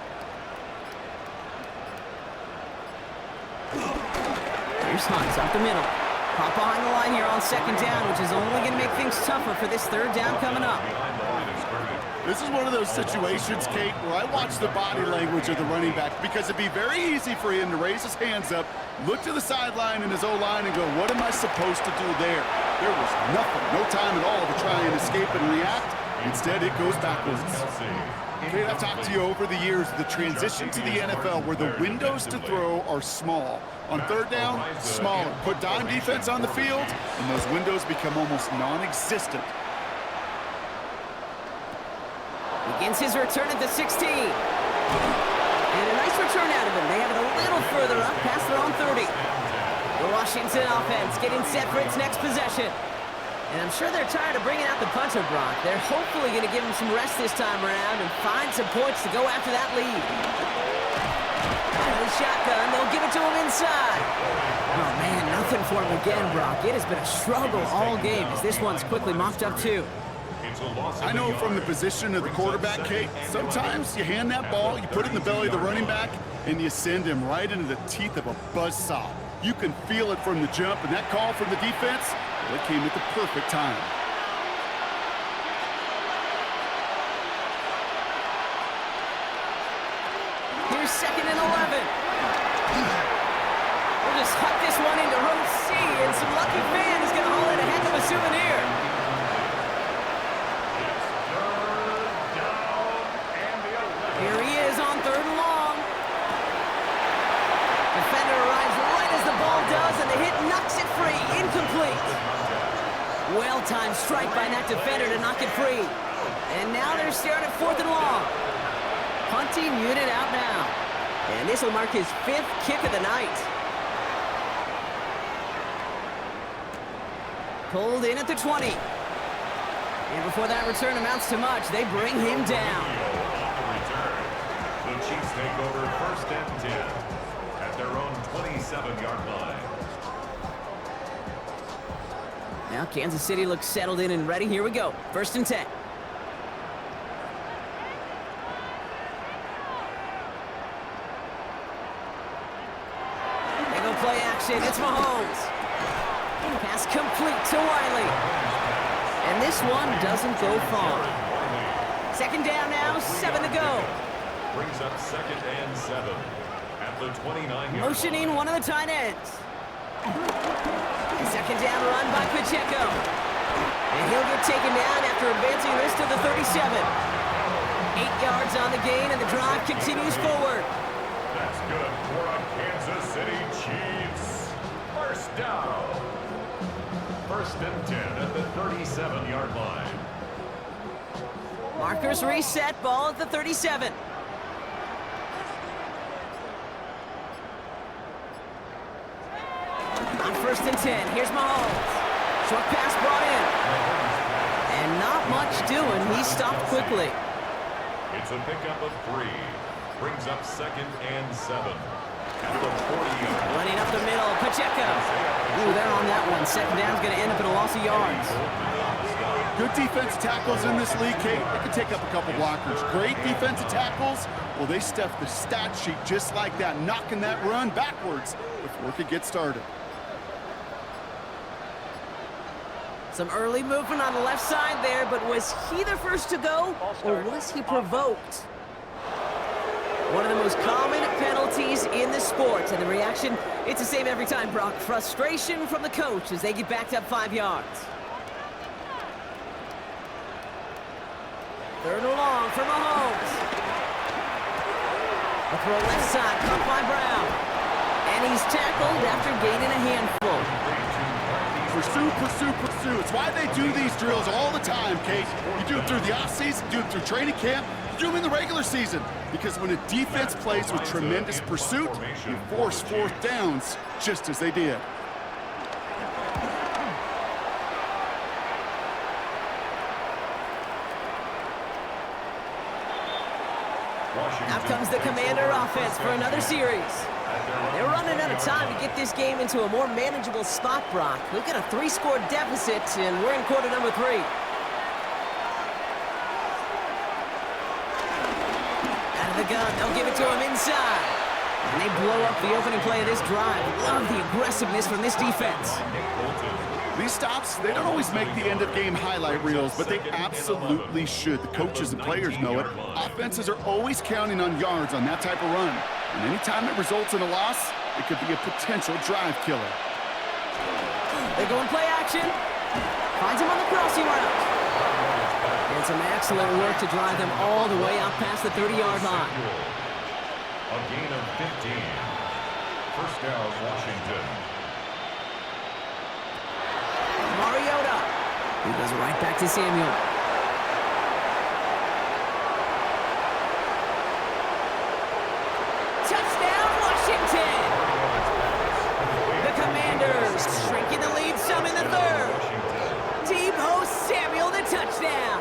Here's Hunt up the middle. Pop behind the line here on 2nd down, which is only going to make things tougher for this 3rd down coming up. This is one of those situations, Kate, where I watch the body language of the running back because it'd be very easy for him to raise his hands up, look to the sideline in his O-line and go, what am I supposed to do there? There was nothing, no time at all to try and escape and react. Instead, it goes backwards. Kate, I've talked to you over the years, the transition to the NFL where the windows to throw are small. On 3rd down, smaller. Put dime defense on the field, and those windows become almost non-existent. Begins his return at the 16. And a nice return out of him. They have it a little further up, past their own 30. The Washington offense getting set for its next possession. And I'm sure they're tired of bringing out the punter, Brock. They're hopefully going to give him some rest this time around and find some points to go after that lead. Out of the shotgun, they'll give it to him inside. Oh, man, nothing for him again, Brock. It has been a struggle all game as this one's quickly mopped up, too. I know from the position of the quarterback, Kate, sometimes you hand that ball, you put it in the belly of the running back, and you send him right into the teeth of a buzzsaw. You can feel it from the jump, and that call from the defense, well, it came at the perfect time. Here's 2nd and 11. We'll just huck this one into row C, and some lucky fan is going to haul in a heck of a souvenir. Here he is on 3rd and long. Defender arrives right as the ball does, and the hit knocks it free. Incomplete. Well-timed strike by that defender to knock it free. And now they're staring at 4th and long. Punting unit out now. And this will mark his 5th kick of the night. Pulled in at the 20. And before that return amounts to much, they bring him down. The Chiefs take over 1st and 10 at their own 27-yard line. Now Kansas City looks settled in and ready. Here we go. 1st and 10. They go play action. It's Mahomes. Pass complete to Wiley. And this one doesn't go far. 2nd down now, 7 to go. Brings up 2nd and 7 at the 29-yard line. Motioning one of the tight ends. 2nd down run by Pacheco. And he'll get taken down after advancing this to the 37. 8 yards on the gain, and the drive continues forward. That's good for a Kansas City Chiefs. 1st down. 1st and 10 at the 37-yard line. Markers reset, ball at the 37. On 1st and 10, here's Mahomes. Short pass brought in. And not much doing. He stopped quickly. It's a pickup of 3. Brings up 2nd and 7 at the 40-yard line. Running up the middle, Pacheco. Ooh, they're on that one. 2nd down's going to end up in a loss of yards. Good defensive tackles in this league, Kate. They can take up a couple blockers. Great defensive tackles. Well, they stuff the stat sheet just like that, knocking that run backwards before it could get started. Some early movement on the left side there, but was he the first to go, or was he provoked? One of the most common penalties in the sport, and the reaction, it's the same every time, Brock. Frustration from the coach as they get backed up 5 yards. Third and long for Mahomes. A throw left side, caught by Brown. And he's tackled after gaining a handful. Pursue, pursue, pursue. It's why they do these drills all the time, Kate. You do it through the offseason, you do it through training camp, you do them in the regular season. Because when a defense plays with tremendous pursuit, you force fourth downs just as they did. Out comes the Commander offense for another series. They're running out of time to get this game into a more manageable spot, Brock. Look at a 3-score deficit, and we're in quarter number 3. Out of the gun, they'll give it to him inside. And they blow up the opening play of this drive. Love the aggressiveness from this defense. These stops, they don't always make the end-of-game highlight reels, but they absolutely should. The coaches and players know it. Offenses are always counting on yards on that type of run. And anytime it results in a loss, it could be a potential drive killer. They go in play action. Finds him on the crossing route. And some excellent work to drive them all the way out past the 30-yard line. A gain of 15. First down, Washington. Mariota. He goes right back to Samuel. Touchdown, Washington! The Commanders shrinking the lead some in the third. Deebo Samuel, the touchdown.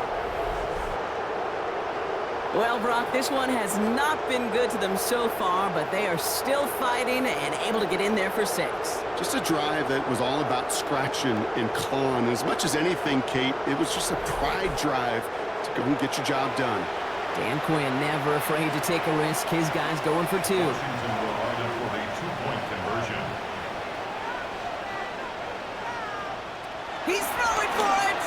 Well, Brock, this one has not been good to them so far, but they are still fighting and able to get in there for 6. Just a drive that was all about scratching and clawing. As much as anything, Kate, it was just a pride drive to go and get your job done. Dan Quinn never afraid to take a risk. His guys going for 2. Washington will line up for a 2-point conversion. He's throwing for it!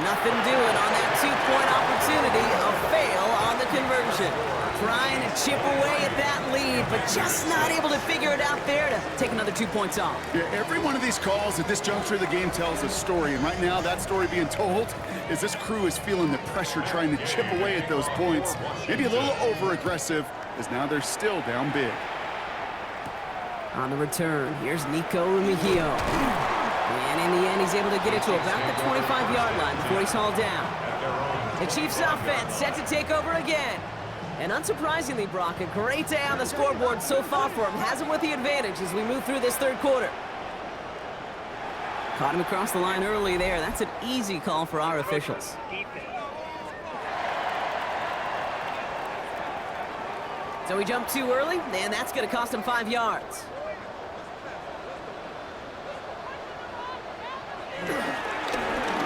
Nothing doing on that 2-point opportunity. A fail on the conversion. Trying to chip away at that lead, but just not able to figure it out there to take another 2 points off. Yeah, every one of these calls at this juncture of the game tells a story, and right now that story being told is this crew is feeling the pressure trying to chip away at those points. Maybe a little over-aggressive, as now they're still down big. On the return, here's Nico Rumigio. And in the end, he's able to get it to about the 25-yard line before he's hauled down. The Chiefs offense set to take over again. And unsurprisingly, Brock, a great day on the scoreboard so far for him. Has him with the advantage as we move through this third quarter. Caught him across the line early there. That's an easy call for our officials. So he jumped too early, and that's going to cost him 5 yards.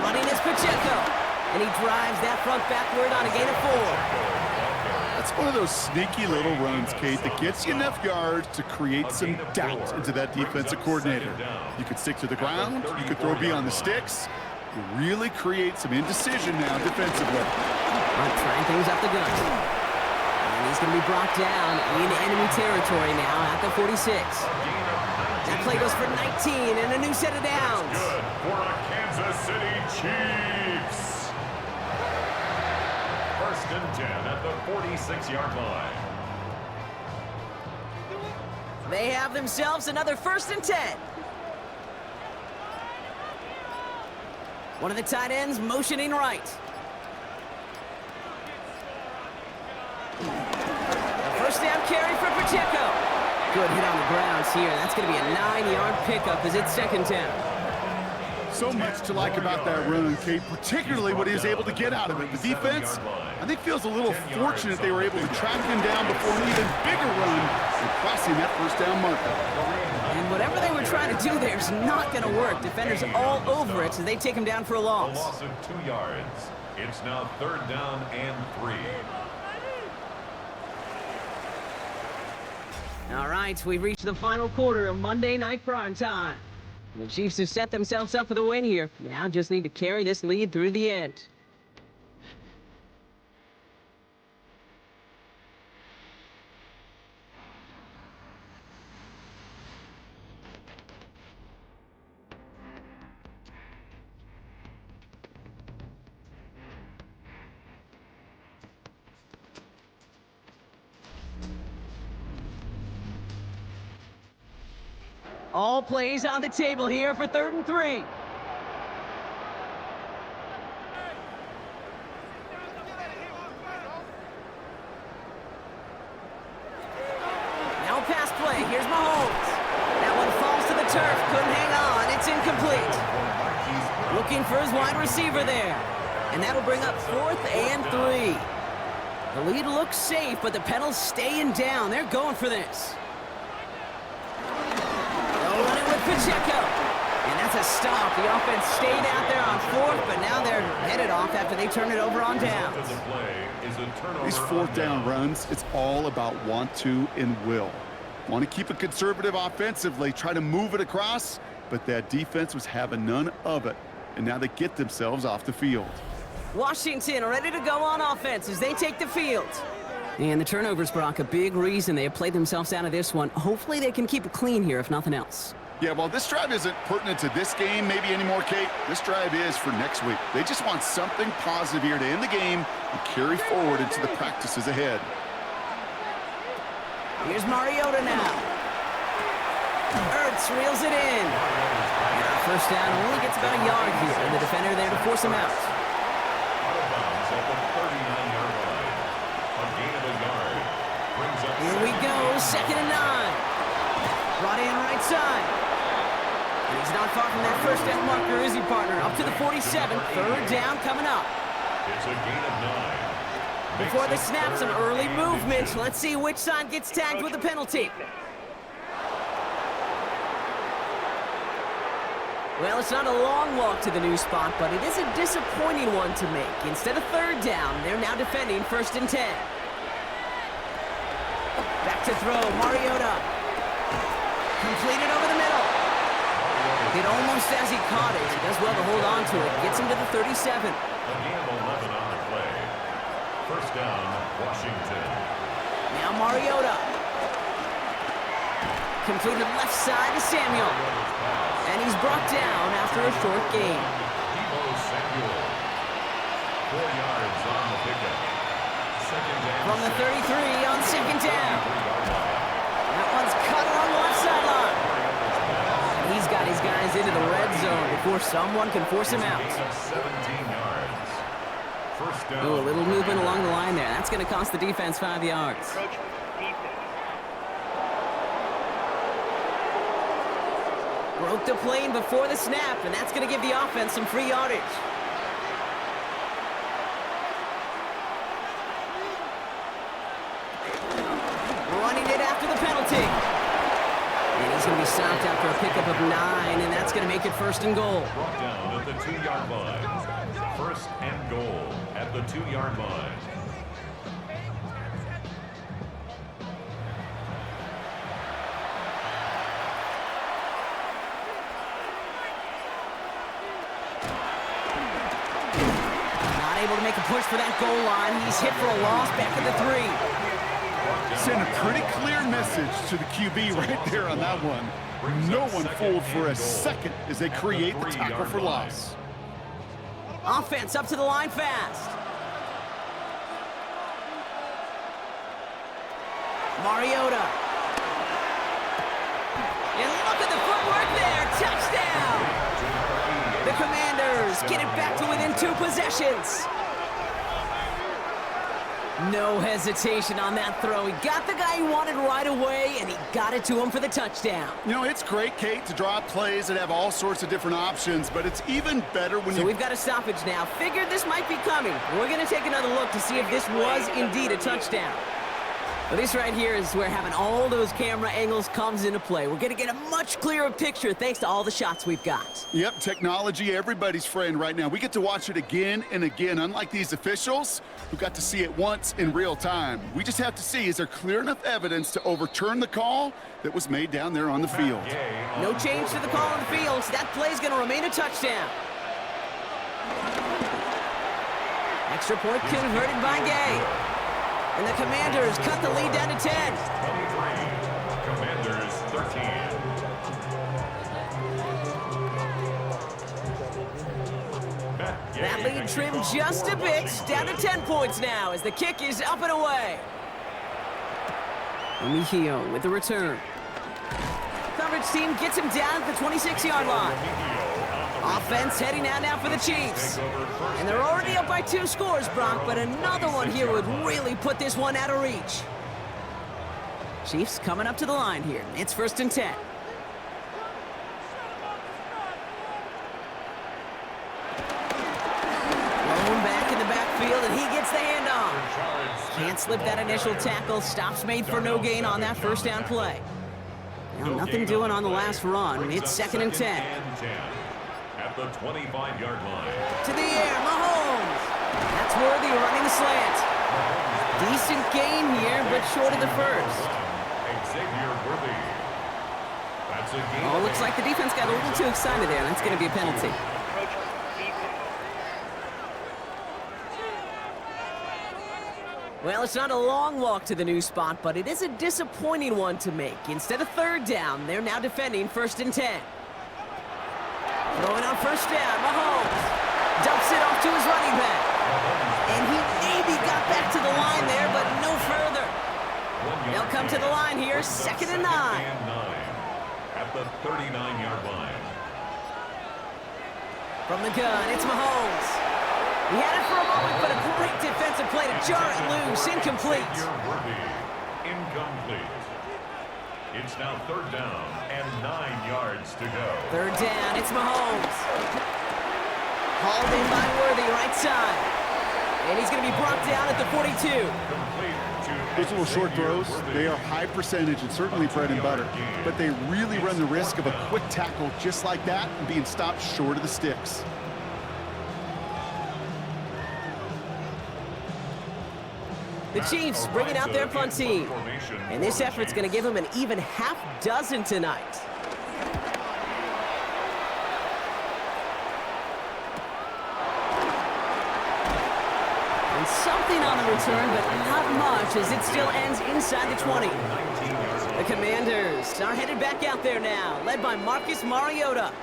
Running is Pacheco, and he drives that front backward on a gain of 4. That's one of those sneaky little runs, Kate, that gets you enough yards to create some doubt into that defensive coordinator. You could stick to the ground, you could throw beyond the sticks. You really create some indecision now defensively. Trying things up the gut. And he's going to be brought down in enemy territory now at the 46. That play goes for 19 and a new set of downs. Good for a Kansas City Chiefs. First and 10 at the 46-yard line. They have themselves another 1st and 10. One of the tight ends motioning right. A first down carry for Pacheco. Good hit on the grounds here. That's going to be a 9-yard pickup as it's 2nd down. So much to like about that run, Kate, particularly what he was able to get out of it. The defense, I think, feels a little fortunate they were able to track him down before an even bigger run and crossing that first down marker. And whatever they were trying to do there is not going to work. Defenders all over it, so they take him down for a A loss. loss of 2 yards. It's now 3rd down and 3. All right, we've reached the final quarter of Monday Night Prime Time. The Chiefs have set themselves up for the win here. Now just need to carry this lead through the end. All plays on the table here for 3rd and 3. Now pass play. Here's Mahomes. That one falls to the turf. Couldn't hang on. It's incomplete. Looking for his wide receiver there. And that'll bring up 4th and 3. The lead looks safe, but the Pedals staying down. They're going for this. They'll run it with Pacheco. And that's a stop. The offense stayed out there on 4th, but now they're headed off after they turn it over on downs. These 4th down runs, it's all about want to and will. Want to keep it conservative offensively, try to move it across, but that defense was having none of it. And now they get themselves off the field. Washington ready to go on offense as they take the field. And the turnovers, Brock, a big reason they have played themselves out of this one. Hopefully they can keep it clean here, if nothing else. Yeah, well, this drive isn't pertinent to this game maybe anymore, Kate. This drive is for next week. They just want something positive here to end the game and carry forward into the practices ahead. Here's Mariota now. Ertz reels it in. And our first down only gets about a yard here, and the defender there to force him out. Here we go, 2nd and 9. Brought in right side. And he's not far from that first down marker, is he, partner? Up to the 47, 3rd down coming up. It's a gain of 9. Before the snap, some early movement. Let's see which side gets tagged with a penalty. Well, it's not a long walk to the new spot, but it is a disappointing one to make. Instead of 3rd down, they're now defending 1st and 10. Back to throw, Mariota. Completed over the middle. Hit almost as he caught it. He does well to hold on to it. Gets him to the 37. A gain of 11 on the play. 1st down, Washington. Now Mariota. Completed left side to Samuel. And he's brought down after a short gain. Samuel. 4 yards on the pickup. From the 33 on 2nd down. That one's cut on the left sideline. He's got his guys into the red zone before someone can force him out. 17 yards. 1st down. Ooh, a little movement along the line there. That's going to cost the defense 5 yards. Approach defense. Broke the plane before the snap, and that's going to give the offense some free yardage. Running it after the penalty. And he's going to be stopped after a pickup of 9, and that's going to make it 1st and goal. Brought down at the 2-yard line. 1st and goal at the 2-yard line. Not able to make a push for that goal line. He's hit for a loss back at the 3. Send a pretty clear message to the QB right there on that one. No one fooled for a second as they create the tackle for loss. Offense up to the line fast. Mariota. And look at the footwork there. Touchdown. The Commanders get it back to within 2 possessions. No hesitation on that throw. He got the guy he wanted right away, and he got it to him for the touchdown. You know, it's great, Kate, to draw up plays that have all sorts of different options, but it's even better when So we've got a stoppage now. Figured this might be coming. We're going to take another look to see if this was indeed a touchdown. But this right here is where having all those camera angles comes into play. We're going to get a much clearer picture thanks to all the shots we've got. Yep, technology, everybody's friend right now. We get to watch it again and again, unlike these officials who got to see it once in real time. We just have to see, is there clear enough evidence to overturn the call that was made down there on the field? No change to the call on the field, so that play is going to remain a touchdown. Extra point converted by Gay. And the Commanders cut the lead down to 10. 23. Commanders 13. That lead trimmed just a bit, down to 10 points now as the kick is up and away. Mejio with the return. Coverage Coach team gets him down at the 26-yard line. Offense heading out now for the Chiefs. And they're already up by 2 scores, Brock, but another one here would really put this one out of reach. Chiefs coming up to the line here. It's 1st and 10. Thrown back in the backfield, and he gets the handoff. Can't slip that initial tackle. Stops made for no gain on that first down play. Now, nothing doing on the last run. It's 2nd and 10. At the 25-yard line. To the air, Mahomes. That's Worthy running the slant. Decent gain here, but short of the first. Xavier Worthy. That's a gain. Oh, looks like the defense got a little too excited there. That's going to be a penalty. Well, it's not a long walk to the new spot, but it is a disappointing one to make. Instead of 3rd down, they're now defending 1st and 10. Throwing on 1st down, Mahomes dumps it off to his running back. And he maybe got back to the line there, but no further. They'll come to the line here, 2nd and 9. At the 39-yard line. From the gun, it's Mahomes. He had it for a moment, but a great defensive play to jar it loose. Incomplete. Incomplete. It's now 3rd down and 9 yards to go. 3rd down, it's Mahomes. Hauled in by Worthy, right side. And he's going to be brought down at the 42. Those little short throws, they are high percentage and certainly bread and butter. But they really run the risk of a quick tackle just like that and being stopped short of the sticks. The Chiefs bringing out their punt team. And this effort's going to give them an even half dozen tonight. And something on the return, but not much as it still ends inside the 20. The Commanders are headed back out there now, led by Marcus Mariota.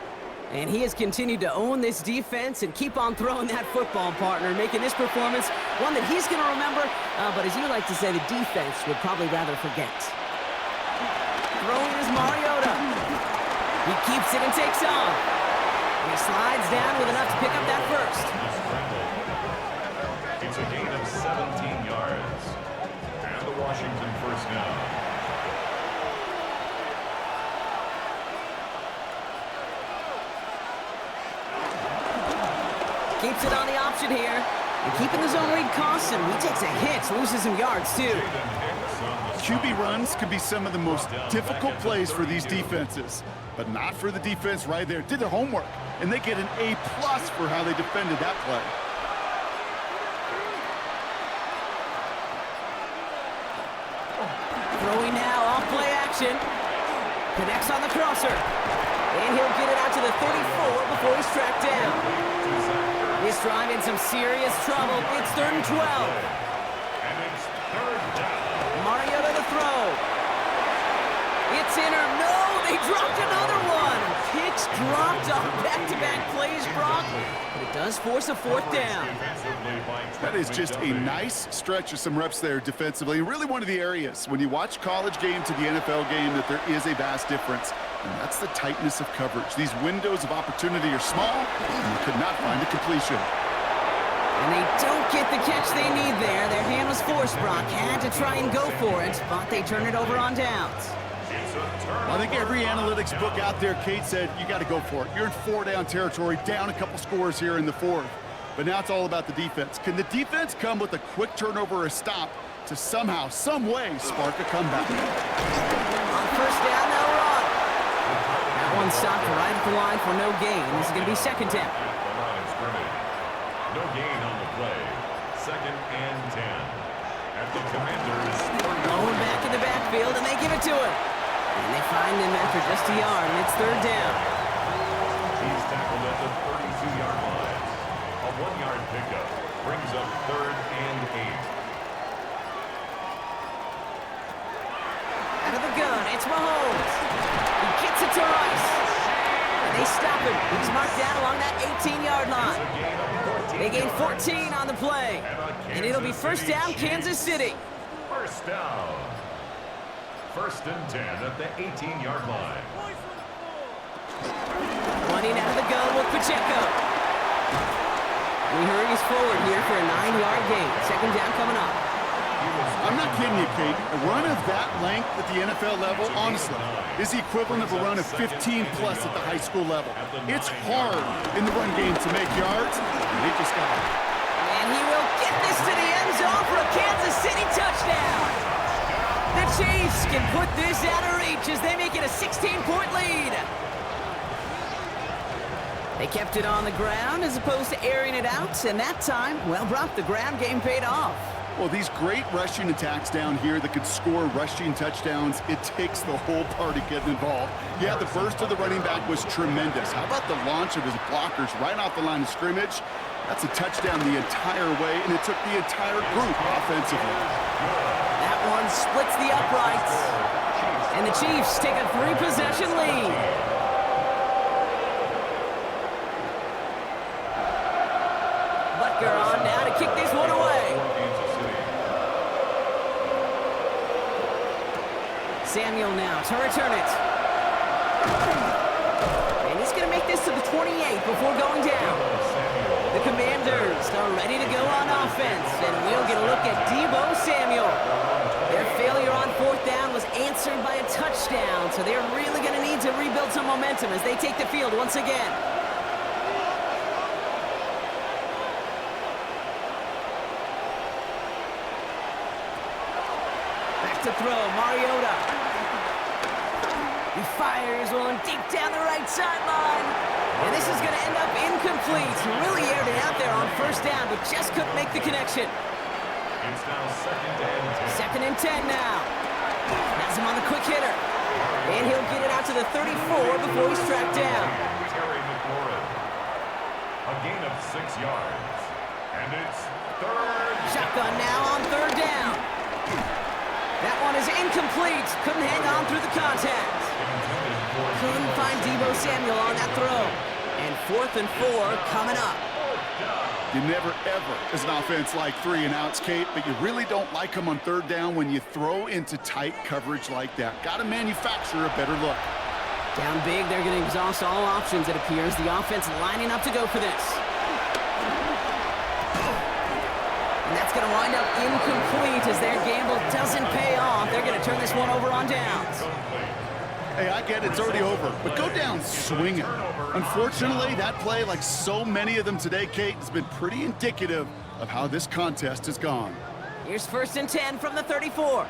And he has continued to own this defense and keep on throwing that football, partner, making this performance one that he's going to remember, but as you like to say, the defense would probably rather forget. Throwing is Mariota. He keeps it and takes off. And he slides down with enough to pick up that first. It's a gain of 17 yards. And the Washington 1st down. Keeps it on the option here. And keeping the zone read costs him. He takes a hit, loses some yards, too. QB runs can be some of the most difficult plays for these defenses, but not for the defense right there. Did their homework, and they get an A+ for how they defended that play. Throwing now, off play action. Connects on the crosser. And he'll get it out to the 34 before he's tracked down. This drive in some serious trouble. It's 3rd and 12. And it's 3rd down. Mariota to throw. It's in or no, they dropped another one. Picks dropped on back-to-back plays, Brock. But it does force a 4th down. That is just a nice stretch of some reps there defensively. Really one of the areas when you watch college game to the NFL game that there is a vast difference. And that's the tightness of coverage. These windows of opportunity are small, and you could not find a completion. And they don't get the catch they need there. Their hand was forced, Brock. Had to try and go for it, but they turn it over on downs. I think every analytics book out there, Kate, said you got to go for it. You're in 4-down territory, down a couple scores here in the 4th. But now it's all about the defense. Can the defense come with a quick turnover or a stop to somehow, some way, spark a comeback? On 1st down, they'll run. That one stopped right at the line for no gain. This is going to be 2nd down. No gain on the play. 2nd and 10. At the Commanders. Going back in the backfield, and they give it to him. And they find him after just a yard, and it's 3rd down. He's tackled at the 32-yard line. A 1-yard pickup brings up 3rd and 8. Out of the gun, it's Mahomes. He gets it to Rice. And they stop him. He's marked down along that 18-yard line. They gain 14 on the play. And it'll be 1st down, Kansas City. 1st down. First and 10 at the 18-yard line. Running out of the gun with Pacheco. He hurries forward here for a 9-yard gain. Second down coming up. I'm not kidding you, Kate. A run of that length at the NFL level, honestly, is the equivalent of a run of 15-plus at the high school level. It's hard in the run game to make yards, and they just got it. And he will get this to the end zone for a Kansas City touchdown. The Chiefs can put this out of reach as they make it a 16-point lead. They kept it on the ground as opposed to airing it out, and that time, well, Brock, the ground game paid off. Well, these great rushing attacks down here that could score rushing touchdowns, it takes the whole party getting involved. Yeah, the burst of the running back was tremendous. How about the launch of his blockers right off the line of scrimmage? That's a touchdown the entire way, and it took the entire group offensively. That one splits the uprights, and the Chiefs take a 3-possession lead. Butker on now to kick this one away. Samuel now to return it. And he's going to make this to the 28 before going down. The Commanders are ready to go on offense, and we'll get a look at Deebo Samuel. Their failure on fourth down was answered by a touchdown, so they're really going to need to rebuild some momentum as they take the field once again. Back to throw, Mariota. He fires one deep down the right sideline. And this is going to end up incomplete. He really aired it out there on first down, but just couldn't make the connection. It's now second and 10. Second and 10 now. Has him on the quick hitter. And he'll get it out to the 34 before he's tracked down. Terry McLaurin. A gain of 6 yards. And it's third. Shotgun now on third down. That one is incomplete. Couldn't hang on through the contact. Couldn't find Deebo Samuel on that throw. And 4th and 4 coming up. You never, ever, as an offense, like 3 and outs, Kate, but you really don't like them on third down when you throw into tight coverage like that. Got to manufacture a better look. Down big, they're going to exhaust all options, it appears. The offense lining up to go for this. And that's going to wind up incomplete as their gamble doesn't pay off. They're going to turn this one over on downs. Hey, I get it's already over, but go down swinging. Unfortunately, that play, like so many of them today, Kate, has been pretty indicative of how this contest has gone. Here's 1st and 10 from the 34.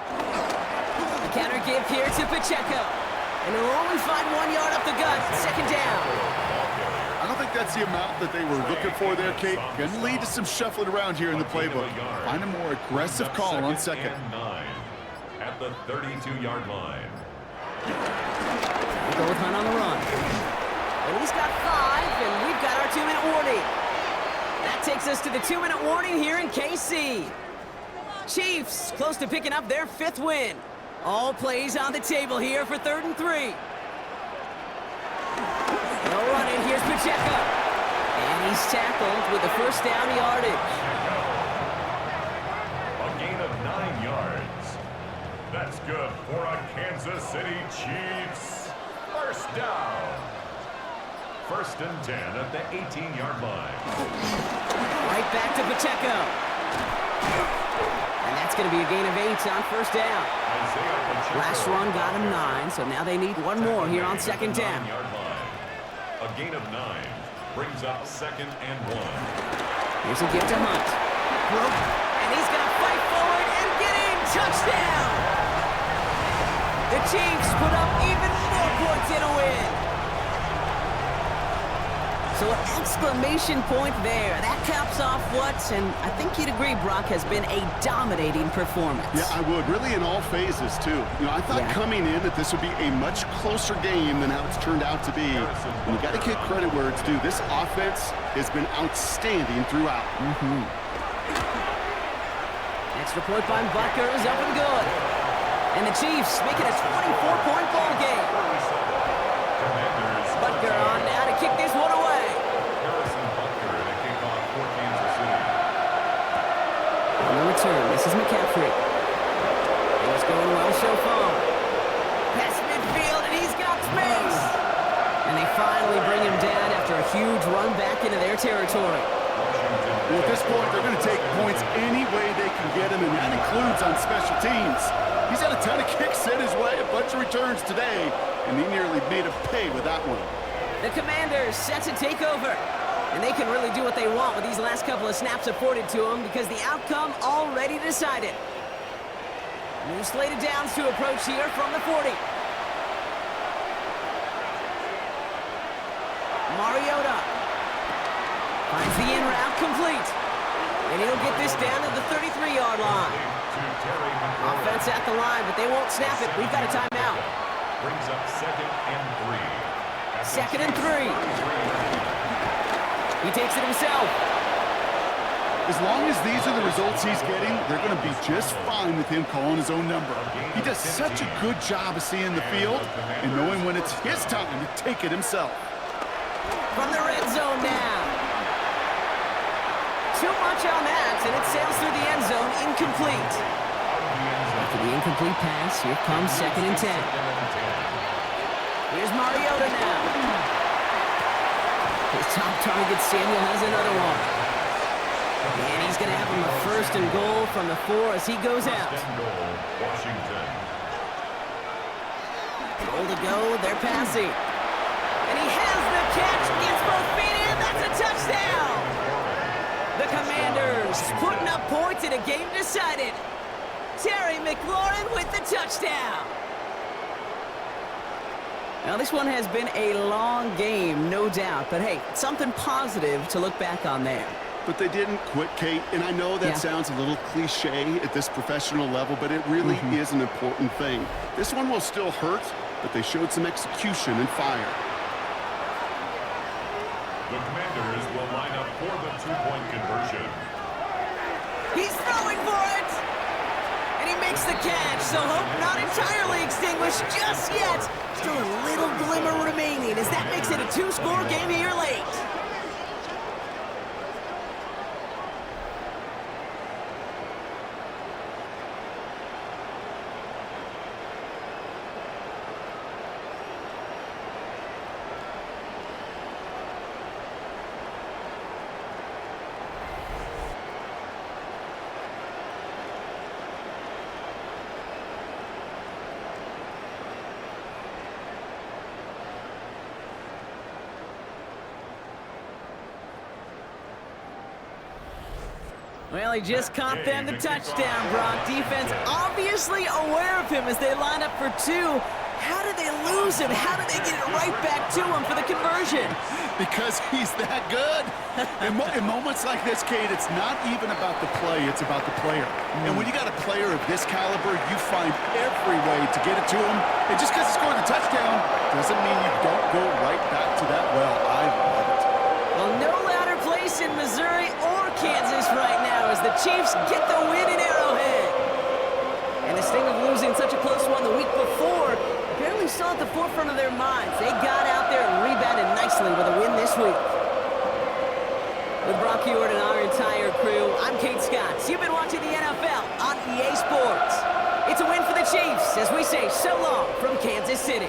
The counter give here to Pacheco. And they'll only find 1 yard up the gut. Second down. I don't think that's the amount that they were looking for there, Kate. Going to lead to some shuffling around here in the playbook. Find a more aggressive call on second. At the 32-yard line. We'll go with Hunt on the run. And he's got 5, and we've got our 2-minute warning. That takes us to the 2-minute warning here in KC. Chiefs close to picking up their 5th win. All plays on the table here for 3rd and 3. They'll run it. Here's Pacheco. And he's tackled with the first down yardage. A gain of 9 yards. That's good for a Kansas City Chiefs. First down. 1st and 10 at the 18-yard line. Right back to Pacheco. And that's going to be a gain of 8 on first down. Last run got him 9, so now they need one more here on second down. A gain of 9 brings up 2nd and 1. Here's a gift to Hunt. And he's going to fight forward and get in. Touchdown! The Chiefs put up even more points in a win. So an exclamation point there. That caps off what, and I think you'd agree, Brock, has been a dominating performance. Yeah, I would. Really in all phases, too. You know, I thought coming in that this would be a much closer game than how it's turned out to be. And you got to give credit where it's due. This offense has been outstanding throughout. Extra point by Butker is up and good. And the Chiefs make it a 24-point ball game. Butker on now to kick this one away. On the return, this is McCaffrey. Things going well so far. Past midfield, and he's got space. And they finally bring him down after a huge run back into their territory. Well, at this point, they're going to take points any way they can get him, and that includes on special teams. He's had a ton of kicks sent his way, a bunch of returns today, and he nearly made him pay with that one. The Commanders set to take over, and they can really do what they want with these last couple of snaps afforded to them because the outcome already decided. New slate of downs to approach here from the 40. Mariota finds the in route complete, and he'll get this down to the 33-yard line. Offense at the line, but they won't snap it. We've got a timeout. Brings up 2nd and 3. 2nd and 3. He takes it himself. As long as these are the results he's getting, they're going to be just fine with him calling his own number. He does such a good job of seeing the field and knowing when it's his time to take it himself. From the red zone now. Too much on that, and it sails through the end zone, incomplete. After the incomplete pass, here comes 2nd and 10. Here's Mariota now. His top target, Samuel, has another one. And he's going to have him a 1st and goal from the 4 as he goes out. Washington. Goal to go, they're passing. And he has the catch, gets both feet in, that's a touchdown! The Commanders putting up points in a game decided. Terry McLaurin with the touchdown. Now, this one has been a long game, no doubt. But, hey, something positive to look back on there. But they didn't quit, Kate, and I know that sounds a little cliche at this professional level, but it really is an important thing. This one will still hurt, but they showed some execution and fire. The Commanders will line up for the 2-point conversion. He's throwing for it! And he makes the catch, so hope not entirely extinguished just yet. Still a little glimmer remaining as that makes it a 2-score game here late. Well, he just caught them the touchdown, Brock. Defense obviously aware of him as they line up for 2. How did they lose him? How did they get it right back to him for the conversion? Because he's that good. In moments like this, Kate, it's not even about the play, it's about the player. And when you got a player of this caliber, you find every way to get it to him. And just because he scored the touchdown doesn't mean you don't go right back to that well. I love it. Well, no louder place in Missouri or Kansas right now as the Chiefs get the win in Arrowhead. And the sting of losing such a close one the week before apparently still at the forefront of their minds. They got out there and rebounded nicely with a win this week. With Brock Heward and our entire crew, I'm Kate Scott. You've been watching the NFL on EA Sports. It's a win for the Chiefs as we say so long from Kansas City.